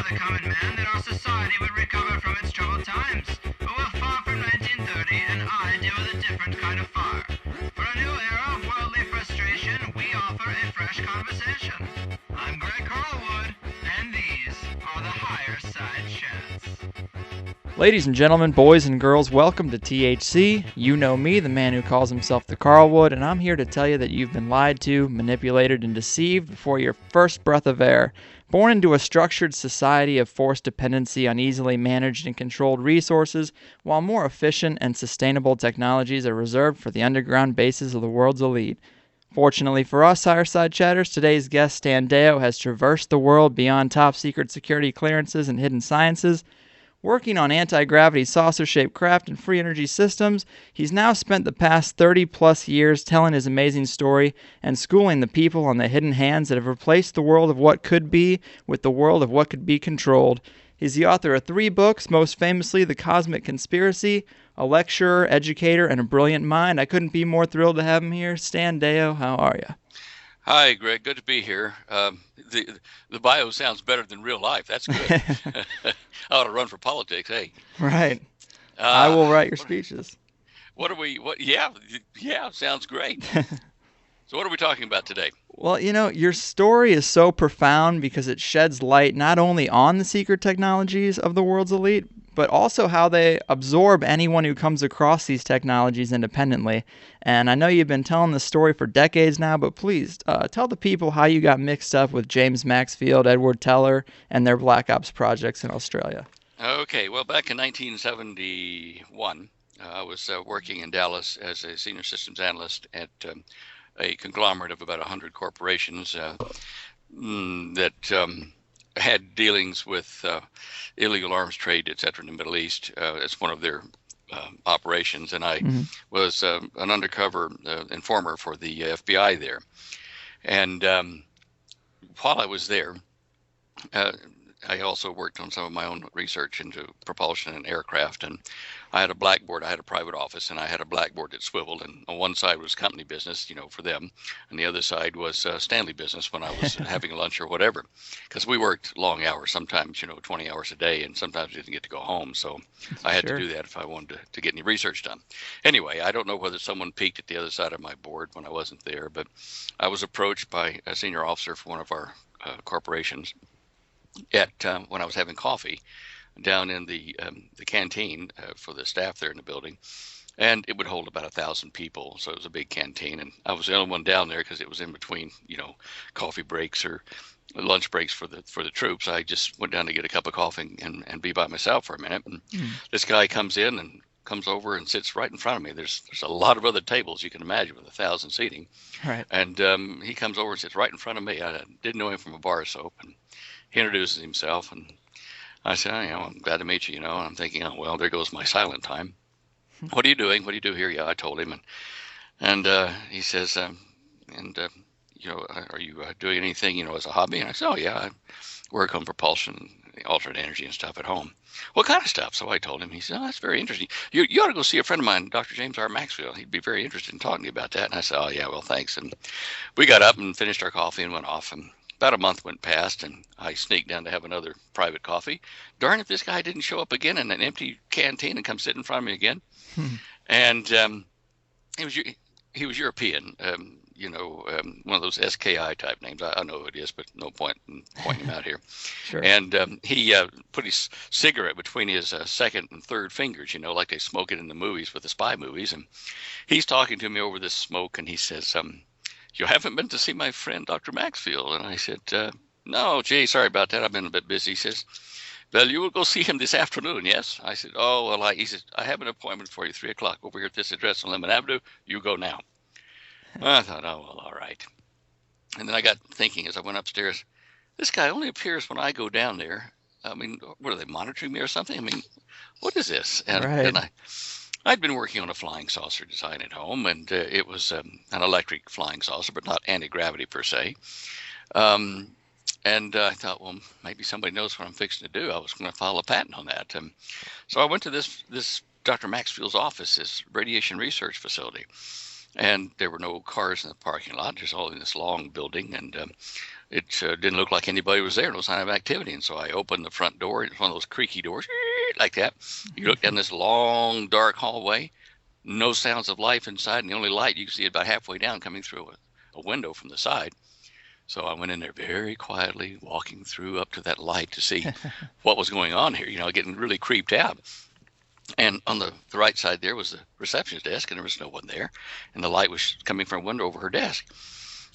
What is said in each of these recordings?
the common man that our society would recover from its troubled times. But we're far from 1930, and I deal with a different kind of fire. For a new era of worldly frustration, we offer a fresh conversation. I'm Greg Carlwood, and these are the Higherside Chats. Ladies and gentlemen, boys and girls, welcome to THC. You know me, the man who calls himself the Carlwood, and I'm here to tell you that you've been lied to, manipulated, and deceived before your first breath of air. Born into a structured society of forced dependency on easily managed and controlled resources, while more efficient and sustainable technologies are reserved for the underground bases of the world's elite. Fortunately for us, Higherside Chatters, today's guest, Stan Deyo, has traversed the world beyond top-secret security clearances and hidden sciences. Working on anti-gravity saucer-shaped craft and free energy systems, he's now spent the past 30-plus years telling his amazing story and schooling the people on the hidden hands that have replaced the world of what could be with the world of what could be controlled. He's the author of 3 books, most famously The Cosmic Conspiracy, a lecturer, educator, and a brilliant mind. I couldn't be more thrilled to have him here. Stan Deyo, how are you? Hi, Greg. Good to be here. The bio sounds better than real life. That's good. I ought to run for politics. Hey. Right. I will write your speeches. Yeah, sounds great. So what are we talking about today? Well, you know, your story is so profound because it sheds light not only on the secret technologies of the world's elite, but also how they absorb anyone who comes across these technologies independently. And I know you've been telling this story for decades now, but please tell the people how you got mixed up with James Maxfield, Edward Teller, and their Black Ops projects in Australia. Okay, well, back in 1971, I was working in Dallas as a senior systems analyst at a conglomerate of about 100 corporations that had dealings with illegal arms trade, et cetera, in the Middle East as one of their operations. And I was an undercover informer for the FBI there. And while I was there, I also worked on some of my own research into propulsion and aircraft. And I had a blackboard. I had a private office, and I had a blackboard that swiveled. And on one side was company business, for them. And the other side was Stanley business when I was having lunch or whatever. Because we worked long hours, sometimes, 20 hours a day, and sometimes we didn't get to go home. So I had to do that if I wanted to get any research done. Anyway, I don't know whether someone peeked at the other side of my board when I wasn't there, but I was approached by a senior officer for one of our corporations when I was having coffee down in the canteen for the staff there in the building, and it would hold about 1,000 people, so it was a big canteen, and I was the only one down there because it was in between, coffee breaks or lunch breaks for the troops. I just went down to get a cup of coffee and be by myself for a minute, and this guy comes over and sits right in front of me. There's a lot of other tables you can imagine with 1,000 seating, right? And he comes over and sits right in front of me. I didn't know him from a bar of soap, and he introduces himself, and I said, I'm glad to meet you, and I'm thinking, oh, well, there goes my silent time. What are you doing? What do you do here? Yeah, I told him. And he says, are you doing anything, as a hobby? And I said, oh, yeah, I work on propulsion, alternate energy and stuff at home. What kind of stuff? So I told him. He said, oh, that's very interesting. You ought to go see a friend of mine, Dr. James R. Maxfield. He'd be very interested in talking to you about that. And I said, oh, yeah, well, thanks. And we got up and finished our coffee and went off. And about a month went past, and I sneaked down to have another private coffee. Darn if this guy didn't show up again in an empty canteen and come sit in front of me again. And he was European, one of those SKI type names. I know who it is, but no point in pointing him out here. Sure. And he put his cigarette between his second and third fingers, like they smoke it in the movies with the spy movies. And he's talking to me over this smoke, and he says, you haven't been to see my friend, Dr. Maxfield? And I said, no, gee, sorry about that. I've been a bit busy. He says, well, you will go see him this afternoon, yes? I said, oh, well, he says, I have an appointment for you, 3 o'clock over here at this address on Lemon Avenue. You go now. I thought, oh, well, all right. And then I got thinking as I went upstairs, this guy only appears when I go down there. I mean, what, are they monitoring me or something? I mean, what is this? And right. I'd been working on a flying saucer design at home, and it was an electric flying saucer, but not anti-gravity per se. And I thought, well, maybe somebody knows what I'm fixing to do. I was going to file a patent on that. So I went to this Dr. Maxfield's office, his radiation research facility. and there were no cars in the parking lot, just all in this long building, and it didn't look like anybody was there, no sign of activity. And so I opened the front door. It's one of those creaky doors, like that. You look down this long, dark hallway, no sounds of life inside, and the only light you can see about halfway down coming through a window from the side. So I went in there very quietly, walking through up to that light to see what was going on here, getting really creeped out. And on the right side there was the receptionist desk, and there was no one there. And the light was coming from a window over her desk.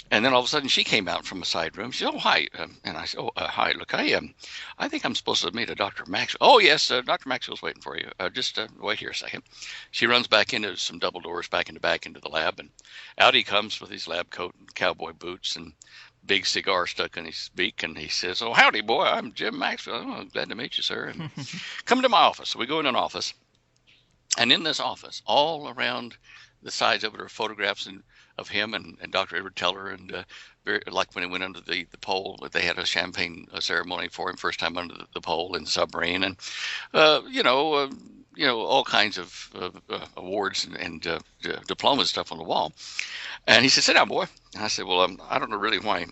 And then all of a sudden she came out from a side room. She said, "Oh, hi." And I said, "Oh, hi. Look, I think I'm supposed to meet a Dr. Maxwell." "Oh, yes, Dr. Maxwell's waiting for you. Just wait here a second." She runs back into some double doors, back into the lab. And out he comes with his lab coat and cowboy boots and big cigar stuck in his beak. And he says, "Oh, howdy, boy. I'm Jim Maxwell. Oh, glad to meet you, sir. And come to my office." So we go in an office. And in this office, all around the sides of it are photographs of him and Dr. Edward Teller, and like when he went under the pole, they had a champagne ceremony for him, first time under the pole in the submarine, and all kinds of awards and diplomas stuff on the wall. And he said, "Sit down, boy." And I said, "Well, I don't know really why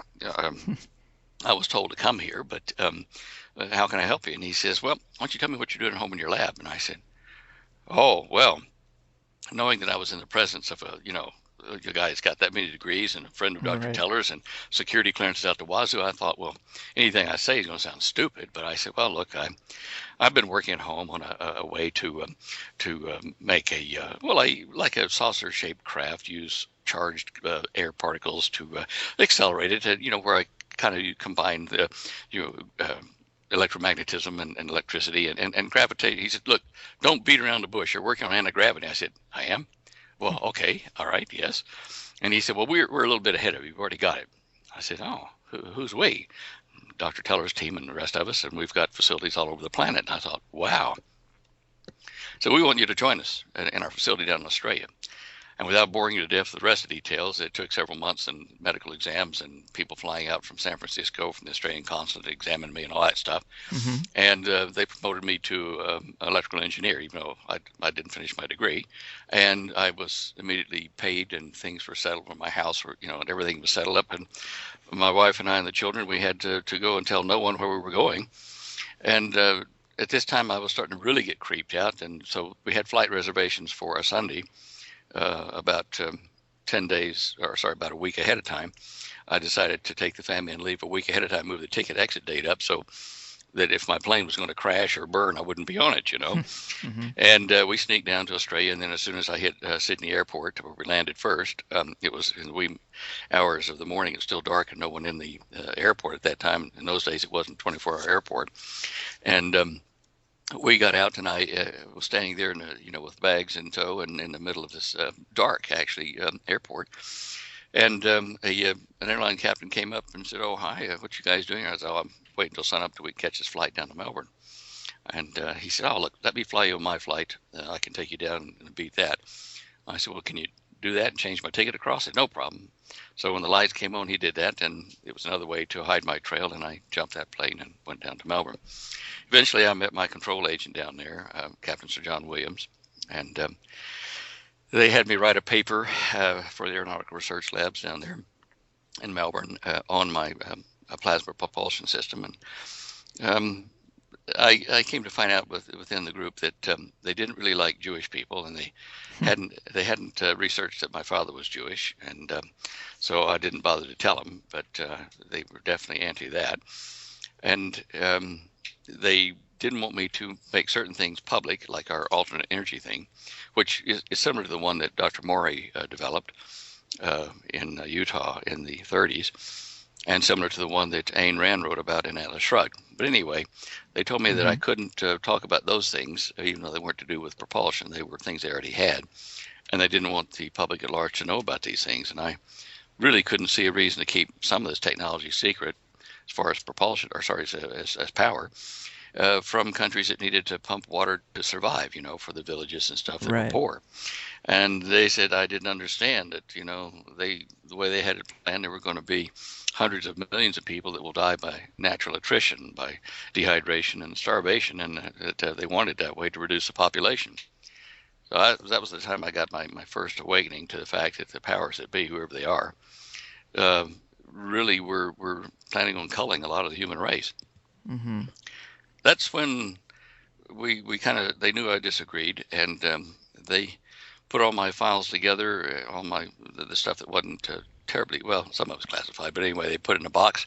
I was told to come here, but how can I help you?" And he says, "Well, why don't you tell me what you're doing at home in your lab?" And I said, "Oh, well," knowing that I was in the presence of a guy that's got that many degrees and a friend of Dr. Right. Teller's and security clearances out the wazoo, I thought, well, anything I say is going to sound stupid. But I said, "Well, look, I've been working at home on a way to make like a saucer-shaped craft, use charged air particles to accelerate it. Where I kind of combine the electromagnetism and electricity and gravitate." He said, "Look, don't beat around the bush. You're working on anti-gravity." I said, "I am?" "Well, okay, all right, yes." And he said, "Well, we're a little bit ahead of you. We've already got it." I said, "Oh, who's we?" "Dr. Teller's team and the rest of us, and we've got facilities all over the planet." And I thought, wow. So we want you to join us in our facility down in Australia. And without boring you to death with the rest of the details, it took several months and medical exams and people flying out from San Francisco from the Australian consulate to examine me and all that stuff. Mm-hmm. And they promoted me to electrical engineer, even though I didn't finish my degree. And I was immediately paid, and things were settled when my house, and everything was settled up. And my wife and I and the children, we had to go and tell no one where we were going. And at this time, I was starting to really get creeped out. And so we had flight reservations for a Sunday. About 10 days, about a week ahead of time. I decided to take the family and leave a week ahead of time, move the ticket exit date up so that if my plane was going to crash or burn, I wouldn't be on it, Mm-hmm. And we sneaked down to Australia, and then as soon as I hit Sydney Airport, where we landed first, it was in the wee hours of the morning. It was still dark and no one in the airport at that time. In those days, it wasn't a 24-hour airport. And we got out, and I was standing there, with bags in tow, and in the middle of this dark, actually, airport. And an airline captain came up and said, "Oh, hi, what you guys doing?" I said, "Oh, I'm waiting till sun up till we catch this flight down to Melbourne." And he said, "Oh, look, let me fly you on my flight. I can take you down and beat that." I said, "Well, can you do that and change my ticket across?" He said, "No problem." So when the lights came on, he did that, and it was another way to hide my trail, and I jumped that plane and went down to Melbourne. Eventually, I met my control agent down there, Captain Sir John Williams, and they had me write a paper for the Aeronautical Research Labs down there in Melbourne on my plasma propulsion system. And I came to find out within the group that they didn't really like Jewish people, and they hadn't researched that my father was Jewish, and so I didn't bother to tell them. But they were definitely anti that, and they didn't want me to make certain things public, like our alternate energy thing, which is similar to the one that Dr. Morey developed in Utah in the 30s, and similar to the one that Ayn Rand wrote about in Atlas Shrugged. But anyway, they told me that I couldn't talk about those things, even though they weren't to do with propulsion. They were things they already had, and they didn't want the public at large to know about these things. And I really couldn't see a reason to keep some of this technology secret as far as propulsion, as power, from countries that needed to pump water to survive, for the villages and stuff that were poor. And they said I didn't understand that, the way they had it planned, there were going to be hundreds of millions of people that will die by natural attrition, by dehydration and starvation, and that they wanted that way to reduce the population. That was the time I got my first awakening to the fact that the powers that be, whoever they are, uh, really were planning on culling a lot of the human race. Mm-hmm. That's when they knew I disagreed, and they put all my files together, all the stuff that wasn't terribly well. Some of it was classified, but anyway, they put it in a box,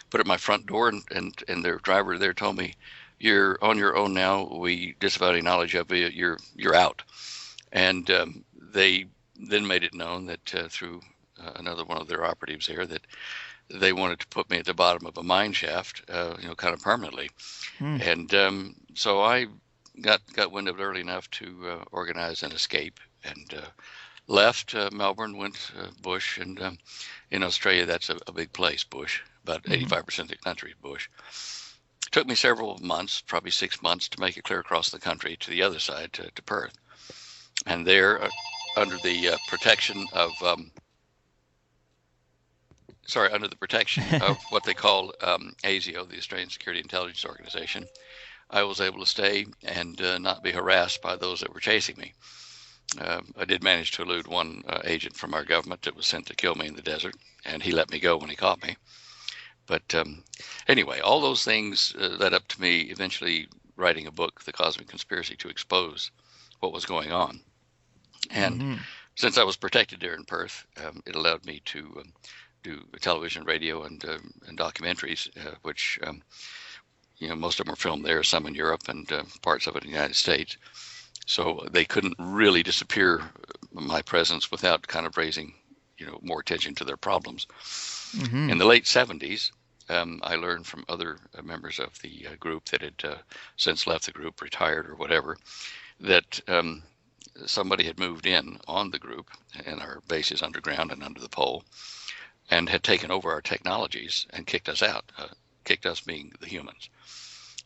put it at my front door, and their driver there told me, "You're on your own now. We disavow any knowledge of you. You're out." And they then made it known that through another one of their operatives there that they wanted to put me at the bottom of a mine shaft, kind of permanently. Hmm. And so I got wind of it early enough to organize an escape, and left Melbourne, went bush, and in Australia that's a big place, bush. About 85% of the country is bush. It took me several months, probably 6 months, to make it clear across the country to the other side, to Perth. And there, under the protection of what they called ASIO, the Australian Security Intelligence Organization, I was able to stay and not be harassed by those that were chasing me. I did manage to elude one agent from our government that was sent to kill me in the desert, and he let me go when he caught me. But anyway, all those things led up to me eventually writing a book, The Cosmic Conspiracy, to expose what was going on. And since I was protected there in Perth, it allowed me to do television, radio, and documentaries, which most of them are filmed there, some in Europe, and parts of it in the United States. So they couldn't really disappear my presence without kind of raising, more attention to their problems. Mm-hmm. In the late 70s, I learned from other members of the group that had since left the group, retired or whatever, that somebody had moved in on the group, and our base is underground and under the pole, and had taken over our technologies and kicked us out, kicked us being the humans.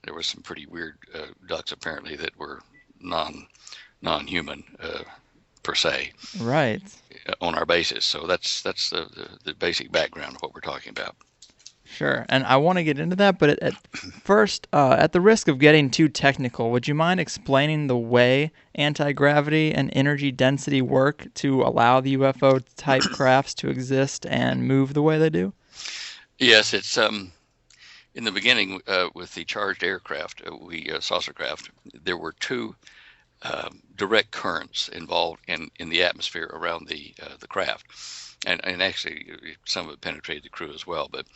There were some pretty weird ducks apparently that were non-human per se, Right, on our basis. So that's the basic background of what we're talking about. sure. And I want to get into that, but at first, at the risk of getting too technical, would you mind explaining the way anti-gravity and energy density work to allow the UFO-type crafts to exist and move the way they do? Yes, it's in the beginning with the charged aircraft, saucer craft, there were two direct currents involved in the atmosphere around the craft. And actually, some of it penetrated the crew as well. But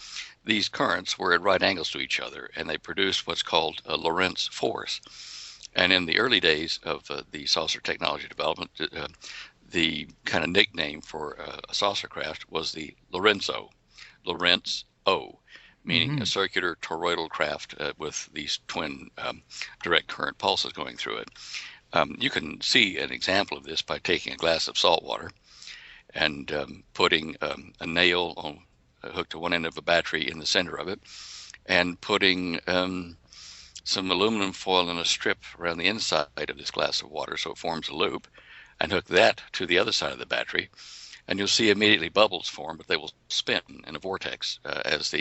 these currents were at right angles to each other, and they produced what's called a Lorentz force. And in the early days of the saucer technology development, the kind of nickname for a saucer craft was the Lorentz-O, meaning a circular toroidal craft with these twin direct current pulses going through it. You can see an example of this by taking a glass of salt water and putting a nail hooked to one end of a battery in the center of it, and putting some aluminum foil and a strip around the inside of this glass of water so it forms a loop, and hook that to the other side of the battery, and you'll see immediately bubbles form, but they will spin in a vortex as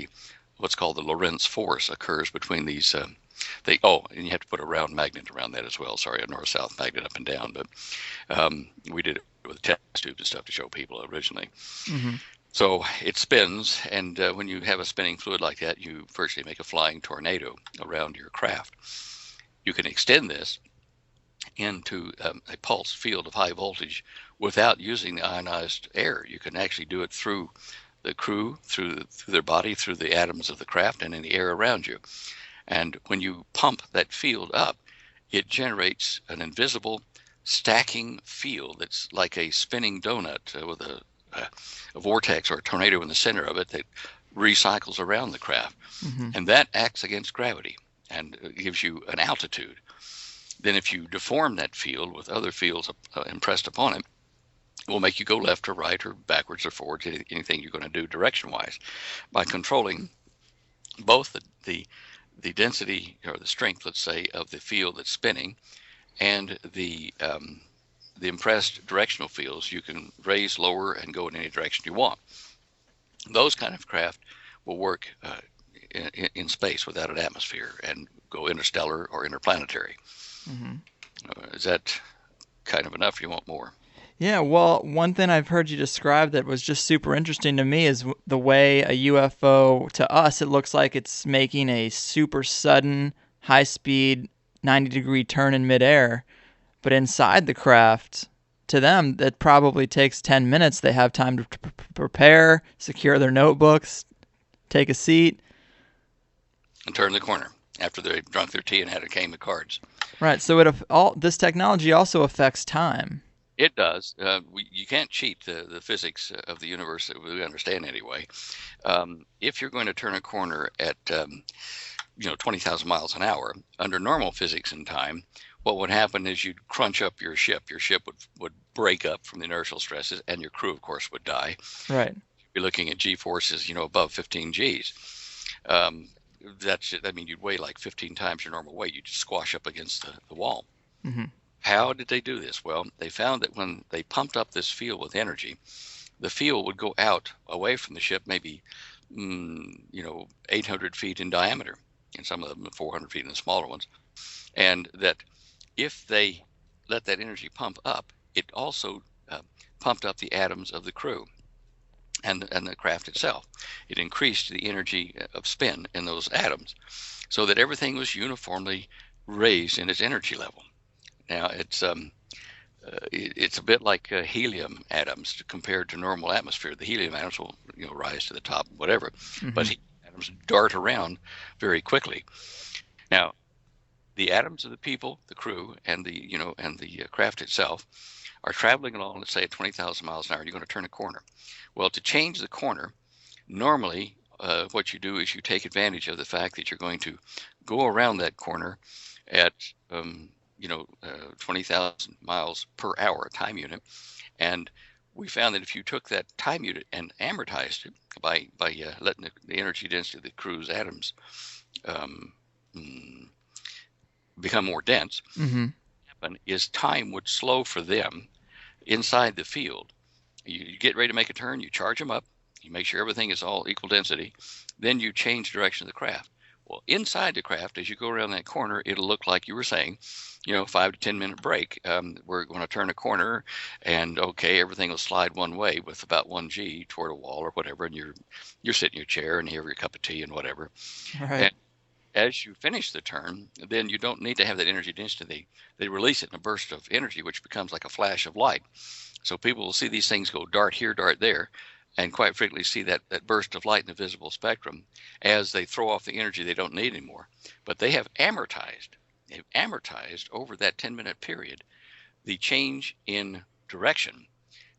what's called the Lorentz force occurs between these. And you have to put a round magnet around that as well. Sorry, a north-south magnet up and down, but we did it with test tubes and stuff to show people originally. Mm-hmm. So it spins, and when you have a spinning fluid like that, you virtually make a flying tornado around your craft. You can extend this into a pulsed field of high voltage without using the ionized air. You can actually do it through the crew, through their body, through the atoms of the craft, and in the air around you. And when you pump that field up, it generates an invisible stacking field that's like a spinning donut with a vortex or a tornado in the center of it that recycles around the craft. Mm-hmm. And that acts against gravity and gives you an altitude. Then if you deform that field with other fields impressed upon it, it will make you go left or right or backwards or forwards, anything you're going to do direction-wise, by controlling both the density or the strength, let's say, of the field that's spinning, and the impressed directional fields. You can raise, lower, and go in any direction you want. Those kind of craft will work in space without an atmosphere and go interstellar or interplanetary. Mm-hmm. Is that kind of enough. You want more. Yeah, well, one thing I've heard you describe that was just super interesting to me is the way a UFO, to us, it looks like it's making a super sudden, high speed, 90-degree turn in midair. But inside the craft, to them, that probably takes 10 minutes. They have time to prepare, secure their notebooks, take a seat. And turn the corner after they've drunk their tea and had a game of cards. Right, so this technology also affects time. It does. You can't cheat the physics of the universe that we understand anyway. If you're going to turn a corner at 20,000 miles an hour under normal physics and time, what would happen is you'd crunch up your ship. Your ship would break up from the inertial stresses, and your crew, of course, would die. Right. You're looking at G forces, above 15 Gs. You'd weigh like 15 times your normal weight. You just squash up against the wall. Mm-hmm. How did they do this? Well, they found that when they pumped up this field with energy, the field would go out away from the ship, maybe 800 feet in diameter, and some of them 400 feet in the smaller ones. And that if they let that energy pump up, it also pumped up the atoms of the crew and the craft itself. It increased the energy of spin in those atoms so that everything was uniformly raised in its energy level. Now, it's a bit like helium atoms compared to normal atmosphere. The helium atoms will rise to the top, whatever, but helium atoms dart around very quickly. Now, the atoms of the people, the crew, and the craft itself are traveling along, let's say, at 20,000 miles an hour. You're going to turn a corner. Well, to change the corner, normally what you do is you take advantage of the fact that you're going to go around that corner at 20,000 miles per hour time unit. And we found that if you took that time unit and amortized it by letting the energy density of the crew's atoms become more dense, happen is time would slow for them inside the field. You get ready to make a turn, you charge them up, you make sure everything is all equal density, then you change the direction of the craft. Well, inside the craft, as you go around that corner, it'll look like you were saying, 5 to 10 minute break. We're going to turn a corner, and okay, everything will slide one way with about 1 G toward a wall or whatever, and you're sitting in your chair and you have your cup of tea and whatever. Right. And as you finish the turn, then you don't need to have that energy density. They release it in a burst of energy, which becomes like a flash of light. So people will see these things go dart here, dart there, and quite frequently see that burst of light in the visible spectrum as they throw off the energy they don't need anymore. But they have amortized. They've amortized over that 10-minute period the change in direction.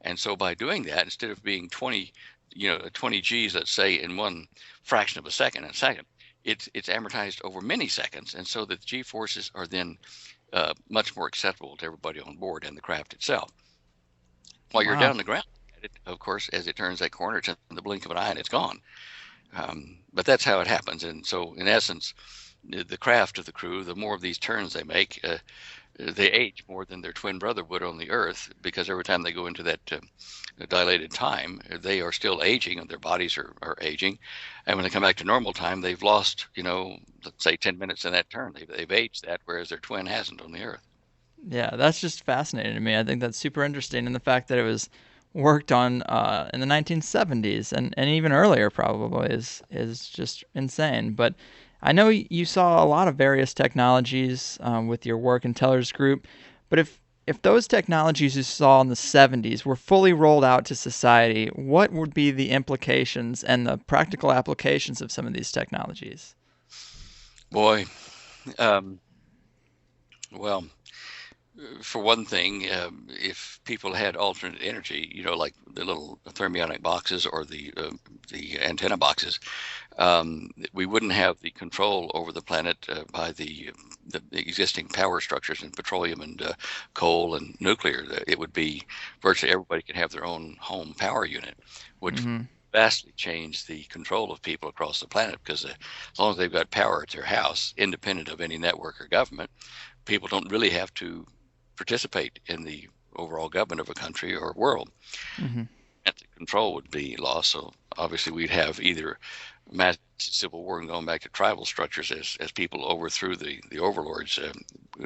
And so by doing that, instead of being 20 Gs, let's say, in one fraction of a second, it's amortized over many seconds. And so the G forces are then much more acceptable to everybody on board and the craft itself. While you're down on the ground, of course, as it turns that corner, it's in the blink of an eye and it's gone. But that's how it happens. And so, in essence, the craft of the crew, the more of these turns they make, they age more than their twin brother would on the Earth, because every time they go into that dilated time, they are still aging and their bodies are aging. And when they come back to normal time, they've lost, let's say 10 minutes in that turn. They've aged that, whereas their twin hasn't on the Earth. Yeah, that's just fascinating to me. I think that's super interesting, and the fact that it was worked on in the 1970s and even earlier probably is just insane. But I know you saw a lot of various technologies with your work in Teller's group, but if those technologies you saw in the 70s were fully rolled out to society, what would be the implications and the practical applications of some of these technologies? Boy, well, for one thing, if people had alternate energy, like the little thermionic boxes or the antenna boxes, we wouldn't have the control over the planet by the existing power structures in petroleum and coal and nuclear. It would be virtually everybody could have their own home power unit, which vastly change the control of people across the planet, because as long as they've got power at their house, independent of any network or government, people don't really have to participate in the overall government of a country or world. And the control would be lost. So obviously we'd have either massive civil war and going back to tribal structures as people overthrew the overlords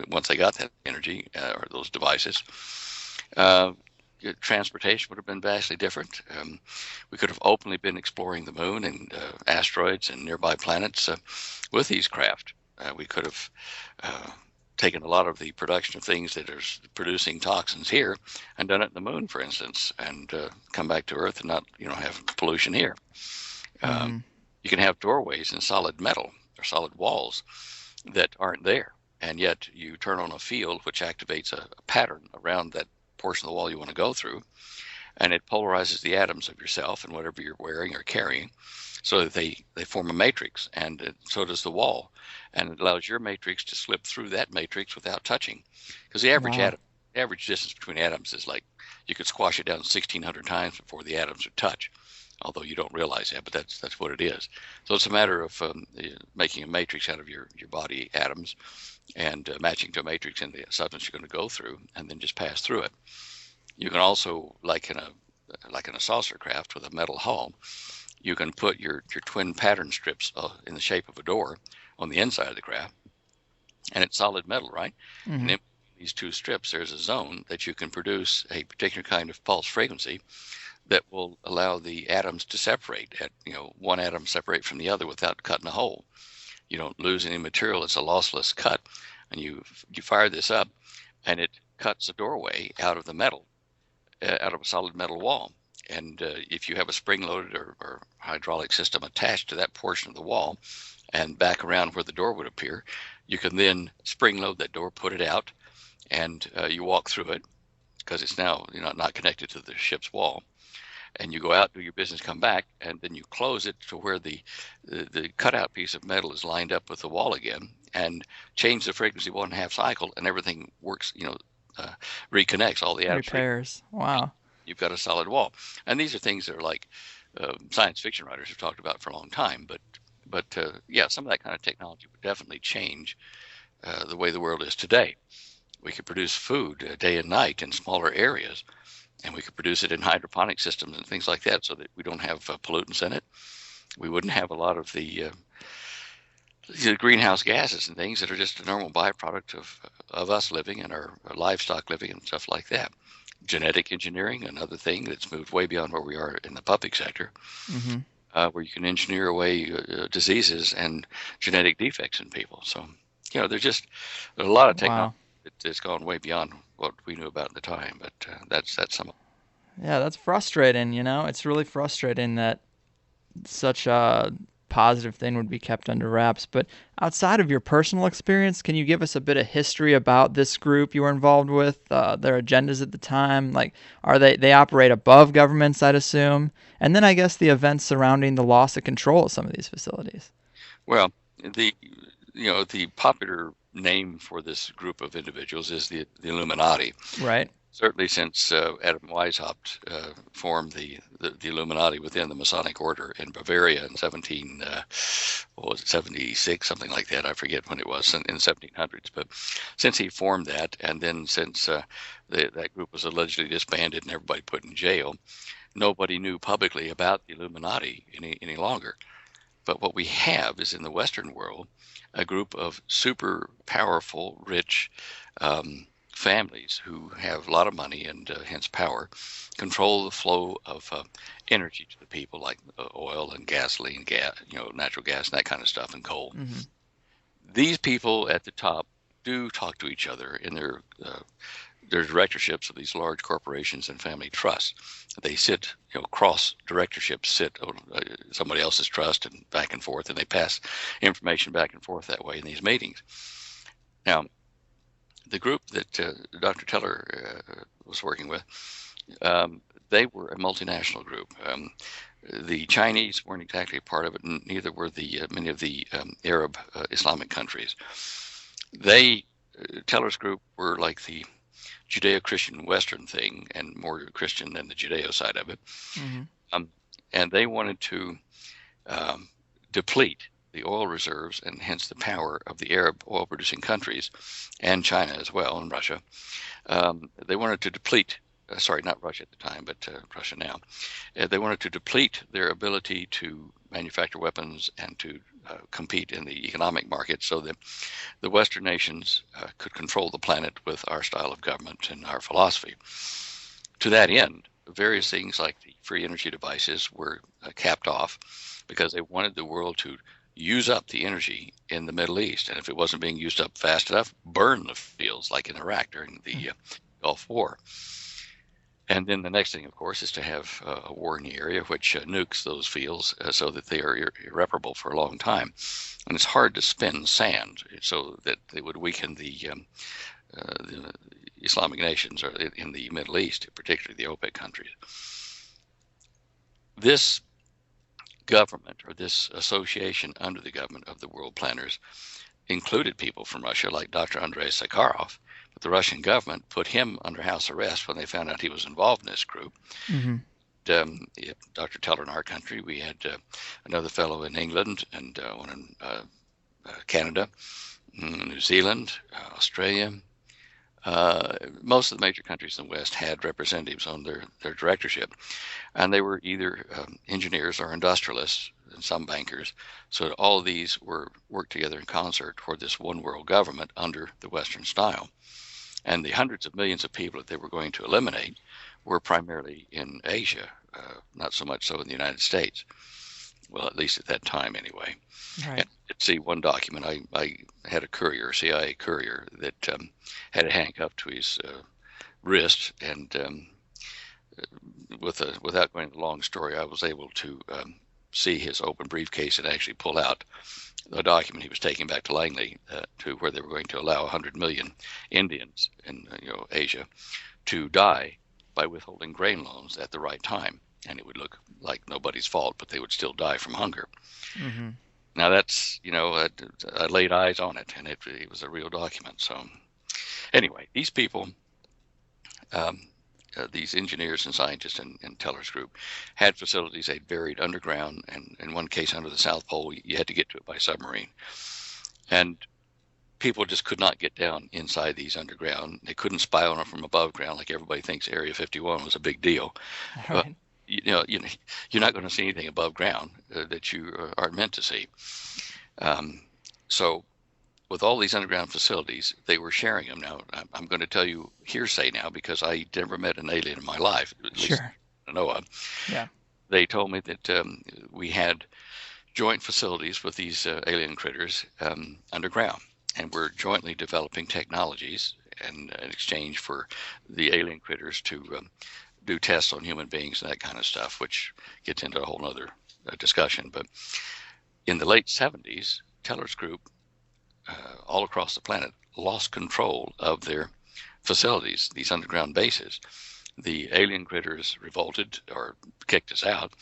once they got that energy or those devices. Transportation would have been vastly different. We could have openly been exploring the moon and asteroids and nearby planets with these craft. We could have taken a lot of the production of things that are producing toxins here and done it in the moon, for instance, and come back to Earth and not, have pollution here. You can have doorways in solid metal or solid walls that aren't there, and yet you turn on a field which activates a pattern around that portion of the wall you want to go through, and it polarizes the atoms of yourself and whatever you're wearing or carrying, so that they form a matrix, and so does the wall, and it allows your matrix to slip through that matrix without touching, because the average distance between atoms is like you could squash it down 1,600 times before the atoms would touch, although you don't realize that, but that's what it is. So it's a matter of making a matrix out of your body atoms and matching to a matrix in the substance you're going to go through, and then just pass through it. You can also, like in a saucer craft with a metal hull, you can put your twin pattern strips in the shape of a door on the inside of the craft, and it's solid metal, right? Mm-hmm. And in these two strips, there's a zone that you can produce a particular kind of pulse frequency that will allow the atoms to separate. One atom separate from the other without cutting a hole. You don't lose any material. It's a lossless cut, and you fire this up, and it cuts a doorway out of the metal, out of a solid metal wall. And if you have a spring-loaded or hydraulic system attached to that portion of the wall and back around where the door would appear, you can then spring-load that door, put it out, and you walk through it because it's now not connected to the ship's wall. And you go out, do your business, come back, and then you close it to where the cutout piece of metal is lined up with the wall again, and change the frequency 1.5 cycle, and everything works, reconnects all the atoms. Repairs. Wow. You've got a solid wall. And these are things that are like science fiction writers have talked about for a long time. But some of that kind of technology would definitely change the way the world is today. We could produce food day and night in smaller areas, and we could produce it in hydroponic systems and things like that so that we don't have pollutants in it. We wouldn't have a lot of the greenhouse gases and things that are just a normal byproduct of us living and our livestock living and stuff like that. Genetic engineering, another thing that's moved way beyond where we are in the public sector, where you can engineer away diseases and genetic defects in people. So, there's a lot of technology that's gone way beyond what we knew about at the time, but that's some of it. Yeah, that's frustrating, It's really frustrating that such a positive thing would be kept under wraps. But outside of your personal experience, can you give us a bit of history about this group you were involved with, their agendas at the time? Like, they operate above governments, I'd assume? And then I guess the events surrounding the loss of control of some of these facilities. Well, the popular name for this group of individuals is the Illuminati. Right. Certainly since Adam Weishaupt formed the Illuminati within the Masonic Order in Bavaria in 76, something like that. I forget when it was, in the 1700s. But since he formed that, and then since that group was allegedly disbanded and everybody put in jail, nobody knew publicly about the Illuminati any longer. But what we have is in the Western world a group of super powerful, rich families who have a lot of money and hence power, control the flow of energy to the people, like oil and gasoline, natural gas and that kind of stuff, and coal. Mm-hmm. These people at the top do talk to each other in their directorships of these large corporations and family trusts. They sit, cross directorships sit on somebody else's trust and back and forth, and they pass information back and forth that way in these meetings. Now, the group that Dr. Teller was working with, they were a multinational group. The Chinese weren't exactly a part of it, and neither were many of the Arab Islamic countries. Teller's group were like the Judeo-Christian Western thing, and more Christian than the Judeo side of it. Mm-hmm. And they wanted to deplete the oil reserves and hence the power of the Arab oil-producing countries and China as well, and Russia. They wanted to deplete, not Russia at the time, but Russia now. They wanted to deplete their ability to manufacture weapons and to compete in the economic market so that the Western nations could control the planet with our style of government and our philosophy. To that end, various things like the free energy devices were capped off because they wanted the world to use up the energy in the Middle East. And if it wasn't being used up fast enough, burn the fields like in Iraq during the Gulf War. And then the next thing, of course, is to have a war in the area which nukes those fields so that they are irreparable for a long time. And it's hard to spin sand so that they would weaken the Islamic nations or in the Middle East, particularly the OPEC countries. This government, or this association under the government of the world planners, included people from Russia like Dr. Andrei Sakharov, but the Russian government put him under house arrest when they found out he was involved in this group. Mm-hmm. Dr. Teller in our country, we had another fellow in England and one in Canada, New Zealand, Australia. Most of the major countries in the West had representatives on their directorship, and they were either engineers or industrialists and some bankers. So all of these worked together in concert toward this one world government under the Western style. And the hundreds of millions of people that they were going to eliminate were primarily in Asia, not so much so in the United States. Well, at least at that time anyway. Right. See one document, I had a courier, CIA courier, that had a handcuff to his wrist, and without going into the long story, I was able to see his open briefcase and actually pull out the document he was taking back to Langley, to where they were going to allow 100 million Indians in Asia to die by withholding grain loans at the right time. And it would look like nobody's fault, but they would still die from hunger. Mm-hmm. Now that's, I laid eyes on it, and it was a real document. So anyway, these people, these engineers and scientists in Teller's group had facilities they buried underground, and in one case under the South Pole, you had to get to it by submarine. And people just could not get down inside these underground. They couldn't spy on them from above ground like everybody thinks Area 51 was a big deal. Right. But, you're not going to see anything above ground that you aren't meant to see. So with all these underground facilities, they were sharing them. Now, I'm going to tell you hearsay now because I never met an alien in my life. At least Sure. I know of. Yeah. They told me that we had joint facilities with these alien critters underground, and we're jointly developing technologies in exchange for the alien critters to do tests on human beings and that kind of stuff, which gets into a whole other discussion. But in the late 70s, Teller's group all across the planet lost control of their facilities, these underground bases. The alien critters revolted or kicked us out,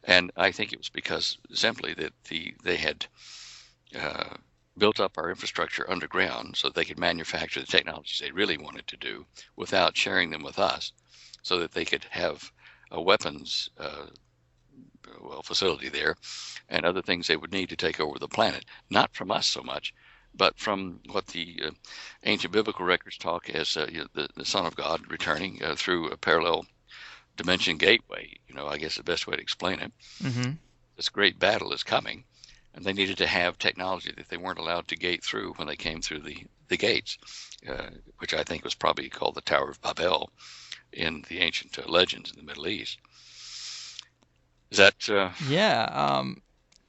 and I think it was because simply that they had built up our infrastructure underground so they could manufacture the technologies they really wanted to do without sharing them with us, so that they could have a weapons facility there and other things they would need to take over the planet, not from us so much, but from what the ancient biblical records talk as the Son of God returning through a parallel dimension gateway. I guess the best way to explain it. Mm-hmm. This great battle is coming, and they needed to have technology that they weren't allowed to gate through when they came through the gates, which I think was probably called the Tower of Babel in the ancient legends in the Middle East. Is that? Yeah,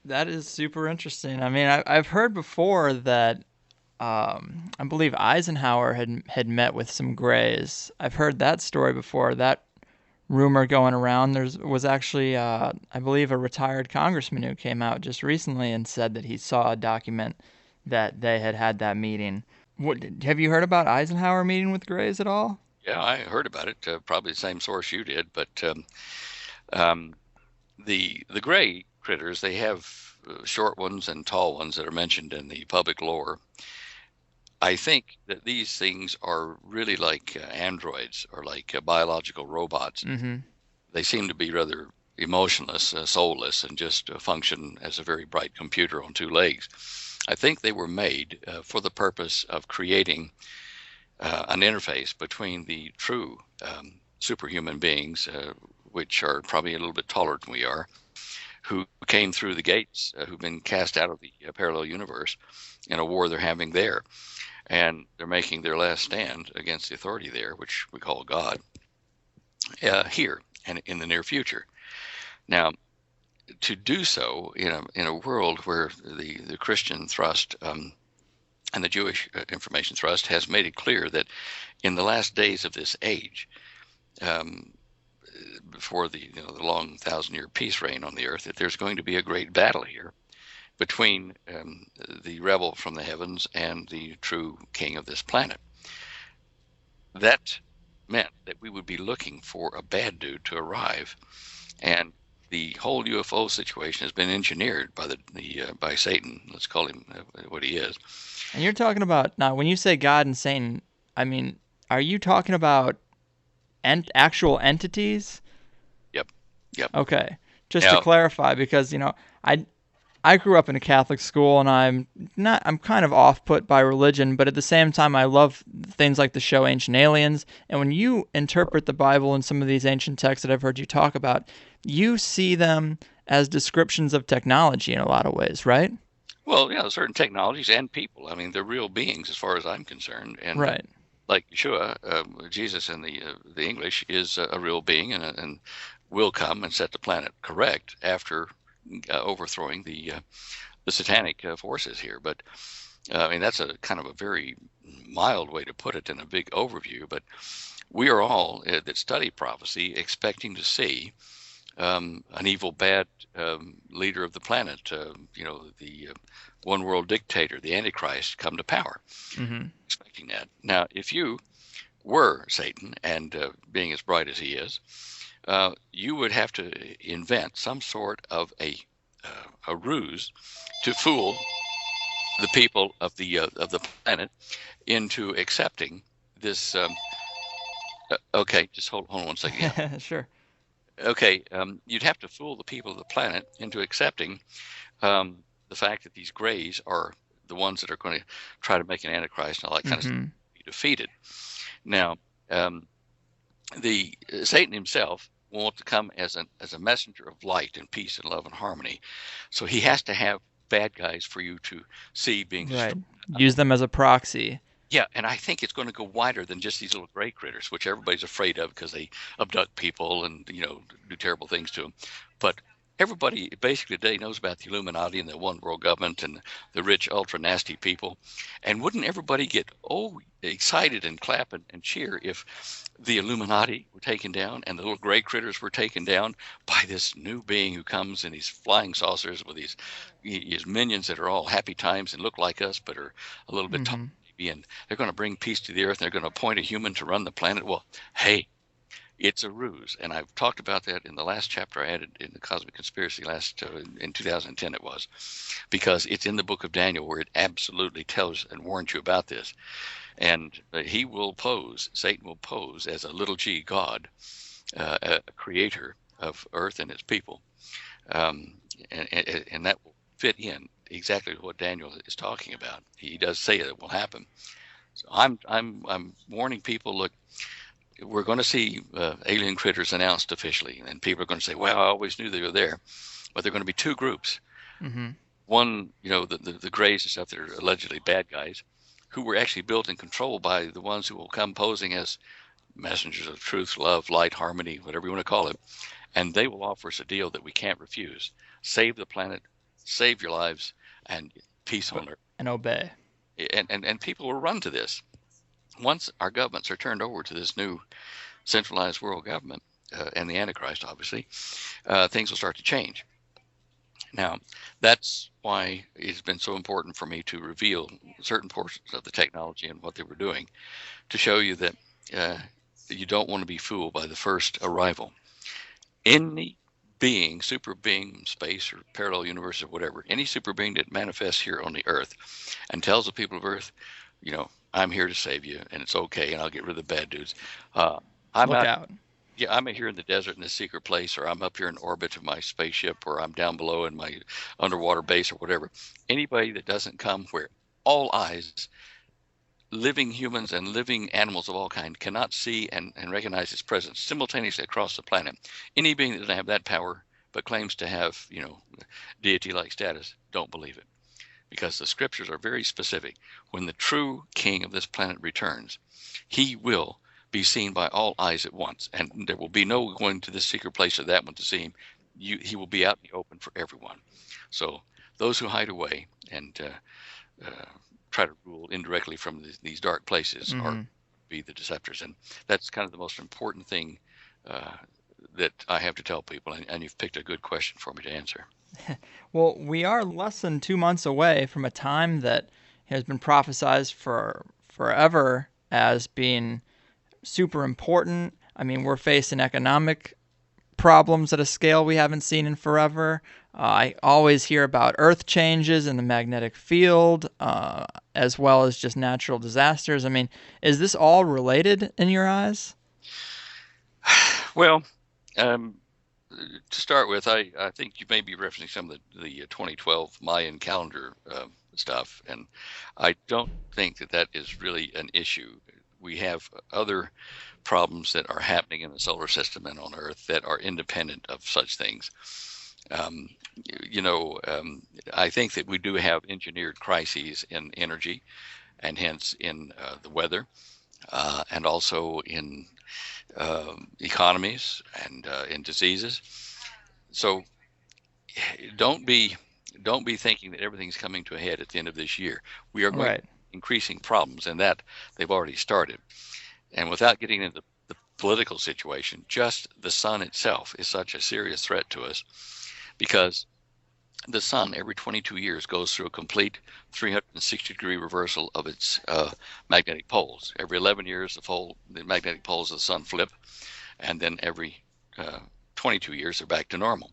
that is super interesting. I mean, I've heard before that I believe Eisenhower had met with some Greys. I've heard that story before. That rumor going around. There was actually, I believe, a retired congressman who came out just recently and said that he saw a document that they had that meeting. Have you heard about Eisenhower meeting with Greys at all? Yeah, I heard about it. Probably the same source you did, but the gray critters, they have short ones and tall ones that are mentioned in the public lore. I think that these things are really like androids or like biological robots. Mm-hmm. They seem to be rather emotionless, soulless, and just function as a very bright computer on two legs. I think they were made for the purpose of creating an interface between the true superhuman beings, which are probably a little bit taller than we are, who came through the gates, who've been cast out of the parallel universe in a war they're having there. And they're making their last stand against the authority there, which we call God, here and in the near future. Now, to do so in a world where the Christian thrust and the Jewish information thrust has made it clear that in the last days of this age, before the long 1,000-year peace reign on the earth, that there's going to be a great battle here between the rebel from the heavens and the true king of this planet. That meant that we would be looking for a bad dude to arrive, and the whole UFO situation has been engineered by by Satan. Let's call him what he is. And you're talking about, now when you say God and Satan, I mean, are you talking about actual entities? Yep. Okay. Just to clarify, because I grew up in a Catholic school, and I'm kind of off-put by religion, but at the same time I love things like the show Ancient Aliens. And when you interpret the Bible and some of these ancient texts that I've heard you talk about, you see them as descriptions of technology in a lot of ways, right? Well, yeah, certain technologies and people. I mean, they're real beings as far as I'm concerned. And right. Like Yeshua, Jesus in the English is a real being and will come and set the planet correct after overthrowing the satanic forces here. But I mean, that's a kind of a very mild way to put it in a big overview. But we are all that study prophecy expecting to see an evil, bad leader of the planet, the one world dictator, the Antichrist, come to power. Mm-hmm. Expecting that. Now, if you were Satan and being as bright as he is, you would have to invent some sort of a ruse to fool the people of the planet into accepting this. Okay, just hold on one second. Yeah. Sure. Okay, you'd have to fool the people of the planet into accepting the fact that these Greys are the ones that are going to try to make an Antichrist and all that kind of stuff be defeated. Now, the Satan himself wants to come as a messenger of light and peace and love and harmony. So he has to have bad guys for you to see being destroyed. Right. Use them as a proxy. Yeah, and I think it's going to go wider than just these little gray critters, which everybody's afraid of because they abduct people and do terrible things to them. But everybody basically today knows about the Illuminati and the one world government and the rich, ultra nasty people. And wouldn't everybody get excited and clap and cheer if the Illuminati were taken down and the little gray critters were taken down by this new being who comes in these flying saucers with these minions that are all happy times and look like us but are a little bit taller, and they're going to bring peace to the earth and they're going to appoint a human to run the planet? Well, hey, it's a ruse, and I've talked about that in the last chapter I added in the Cosmic Conspiracy in 2010 it was, because it's in the book of Daniel where it absolutely tells and warns you about this. And Satan will pose as a little g God, a creator of earth and its people, and that will fit in exactly what Daniel is talking about. He does say it will happen. So I'm warning people, look, we're going to see alien critters announced officially, and people are going to say, well, I always knew they were there. But they're going to be two groups. Mm-hmm. One, the Greys and stuff that are allegedly bad guys, who were actually built and controlled by the ones who will come posing as messengers of truth, love, light, harmony, whatever you want to call it. And they will offer us a deal that we can't refuse. Save the planet, save your lives, and peace on earth. And obey. And people will run to this. Once our governments are turned over to this new centralized world government and the Antichrist, obviously, things will start to change. Now, that's why it's been so important for me to reveal certain portions of the technology and what they were doing to show you that you don't want to be fooled by the first arrival. Any being, super being, space or parallel universe or whatever, any super being that manifests here on the earth and tells the people of earth, I'm here to save you, and it's okay, and I'll get rid of the bad dudes. I'm out. Yeah, I'm here in the desert in this secret place, or I'm up here in orbit of my spaceship, or I'm down below in my underwater base or whatever. Anybody that doesn't come where all eyes, living humans and living animals of all kind, cannot see and recognize its presence simultaneously across the planet. Any being that doesn't have that power but claims to have, deity-like status, don't believe it. Because the scriptures are very specific. When the true king of this planet returns, he will be seen by all eyes at once, and there will be no going to this secret place or that one to see him. He will be out in the open for everyone. So those who hide away and try to rule indirectly from these dark places are be the deceptors, and that's kind of the most important thing that I have to tell people. And you've picked a good question for me to answer. Well, we are less than 2 months away from a time that has been prophesized for forever as being super important. I mean, we're facing economic problems at a scale we haven't seen in forever. I always hear about earth changes in the magnetic field, as well as just natural disasters. I mean, is this all related in your eyes? Well, to start with, I think you may be referencing some of the 2012 Mayan calendar stuff, and I don't think that is really an issue. We have other problems that are happening in the solar system and on Earth that are independent of such things. I think that we do have engineered crises in energy, and hence in the weather, and also in economies and in diseases. So don't be thinking that everything's coming to a head at the end of this year. We are going to increasing problems, and that they've already started. And without getting into the political situation, just the sun itself is such a serious threat to us, because the sun every 22 years goes through a complete 360-degree reversal of its magnetic poles. Every 11 years, the magnetic poles of the sun flip, and then every 22 years, they're back to normal.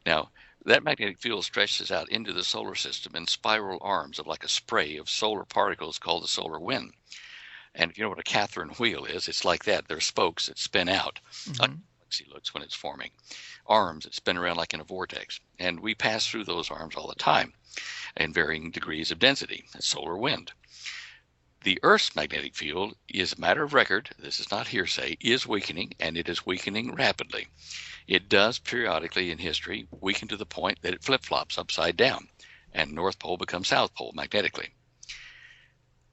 Now, that magnetic field stretches out into the solar system in spiral arms of like a spray of solar particles called the solar wind. And if you know what a Catherine wheel is, it's like that. There are spokes that spin out, like galaxy looks when it's forming. Arms that spin around like in a vortex. And we pass through those arms all the time in varying degrees of density. That's solar wind. The Earth's magnetic field is a matter of record, this is not hearsay, is weakening, and it is weakening rapidly. It does periodically in history weaken to the point that it flip-flops upside down, and North Pole becomes South Pole magnetically.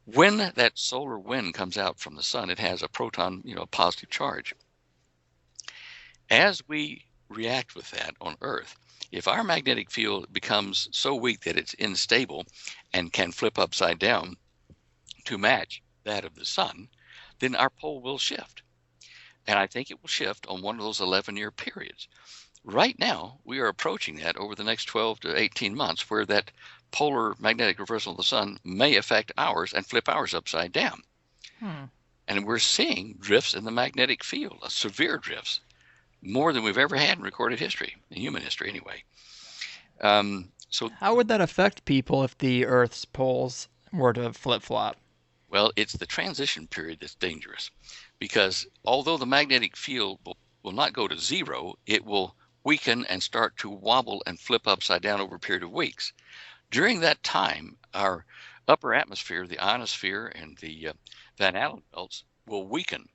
When that solar wind comes out from the sun, it has a proton, positive charge. As we react with that on Earth, if our magnetic field becomes so weak that it's unstable and can flip upside down to match that of the sun, then our pole will shift. And I think it will shift on one of those 11-year periods. Right now, we are approaching that over the next 12 to 18 months, where that polar magnetic reversal of the sun may affect ours and flip ours upside down. And we're seeing drifts in the magnetic field, severe drifts, more than we've ever had in recorded history, in human history anyway. So how would that affect people if the Earth's poles were to flip-flop? Well, it's the transition period that's dangerous, because although the magnetic field will not go to zero, it will weaken and start to wobble and flip upside down over a period of weeks. During that time, our upper atmosphere, the ionosphere and the Van Allen belts will weaken.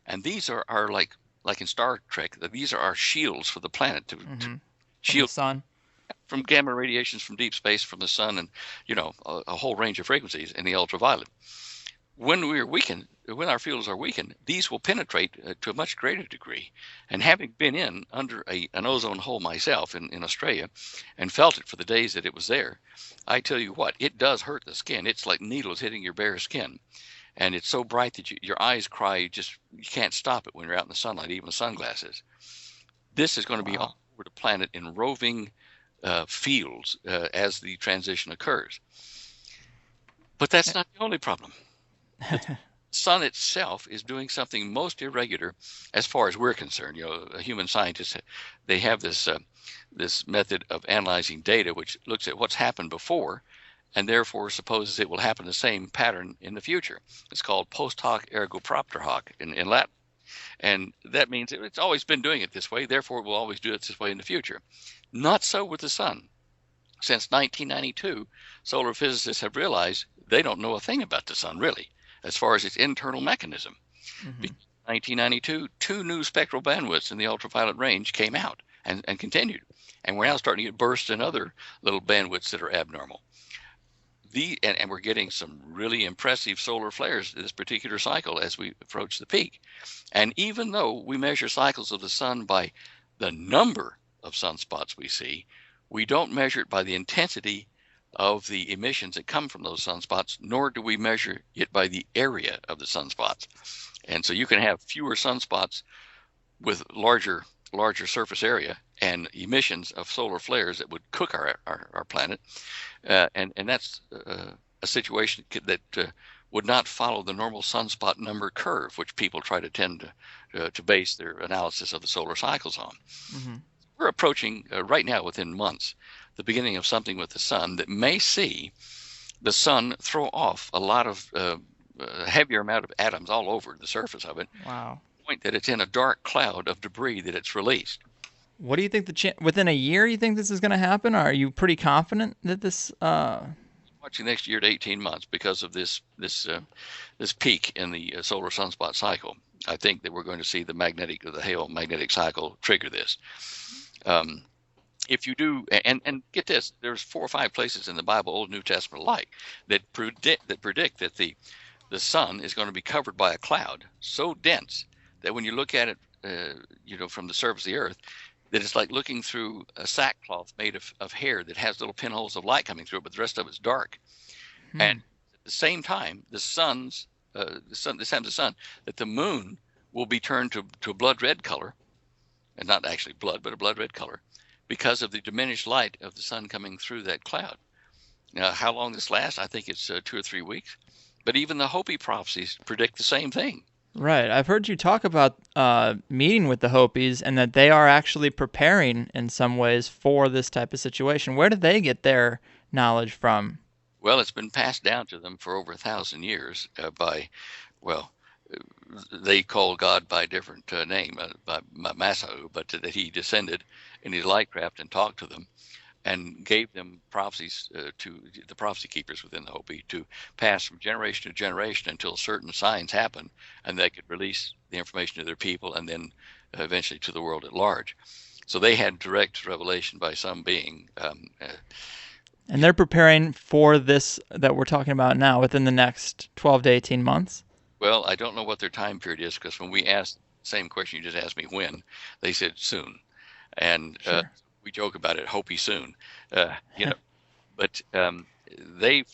And these are like in Star Trek, these are our shields for the planet to shield the sun from gamma radiations from deep space, from the sun, and a whole range of frequencies in the ultraviolet. When we are weakened, when our fields are weakened, these will penetrate to a much greater degree. And having been under an ozone hole myself in Australia and felt it for the days that it was there, I tell you what, it does hurt the skin. It's like needles hitting your bare skin. And it's so bright that your eyes cry, you can't stop it when you're out in the sunlight, even with sunglasses. This is going to be all over the planet in roving fields as the transition occurs. But that's not the only problem. The sun itself is doing something most irregular as far as we're concerned. Human scientists, they have this method of analyzing data which looks at what's happened before and therefore supposes it will happen the same pattern in the future. It's called post hoc ergo propter hoc in Latin. And that means it's always been doing it this way, therefore it will always do it this way in the future. Not so with the sun. Since 1992, solar physicists have realized they don't know a thing about the sun, really, as far as its internal mechanism. In 1992, 2 new spectral bandwidths in the ultraviolet range came out and continued. And we're now starting to get bursts in other little bandwidths that are abnormal. And we're getting some really impressive solar flares this particular cycle as we approach the peak. And even though we measure cycles of the sun by the number of sunspots we see, we don't measure it by the intensity of the emissions that come from those sunspots, nor do we measure it by the area of the sunspots. And so you can have fewer sunspots with larger surface area and emissions of solar flares that would cook our planet. And that's a situation that would not follow the normal sunspot number curve, which people try to tend to base their analysis of the solar cycles on. Mm-hmm. We're approaching right now, within months, the beginning of something with the sun that may see the sun throw off a lot of heavier amount of atoms all over the surface of it. Wow. Point that it's in a dark cloud of debris that it's released. What do you think within a year you think this is going to happen? Or are you pretty confident that this Watching next year to 18 months because of this peak in the solar sunspot cycle. I think that we're going to see the Hale magnetic cycle trigger this. If you do, and get this, there's 4 or 5 places in the Bible, Old and New Testament alike, that predict that the sun is going to be covered by a cloud so dense that when you look at it, from the surface of the earth, that it's like looking through a sackcloth made of hair that has little pinholes of light coming through it, but the rest of it's dark. And at the same time, the sun, that the moon will be turned to a blood red color, and not actually blood, but a blood red color, because of the diminished light of the sun coming through that cloud. Now, how long this lasts, I think it's 2 or 3 weeks. But even the Hopi prophecies predict the same thing. Right. I've heard you talk about meeting with the Hopis and that they are actually preparing in some ways for this type of situation. Where do they get their knowledge from? Well, it's been passed down to them for over 1,000 years they call God by a different name, by Masau, but that he descended in his light craft and talked to them and gave them prophecies to the prophecy keepers within the Hopi to pass from generation to generation until certain signs happen, and they could release the information to their people and then eventually to the world at large. So they had direct revelation by some being. And they're preparing for this that we're talking about now within the next 12 to 18 months? Well, I don't know what their time period is, because when we asked the same question you just asked me, when, they said soon. And Sure. We joke about it, Hopi soon, but they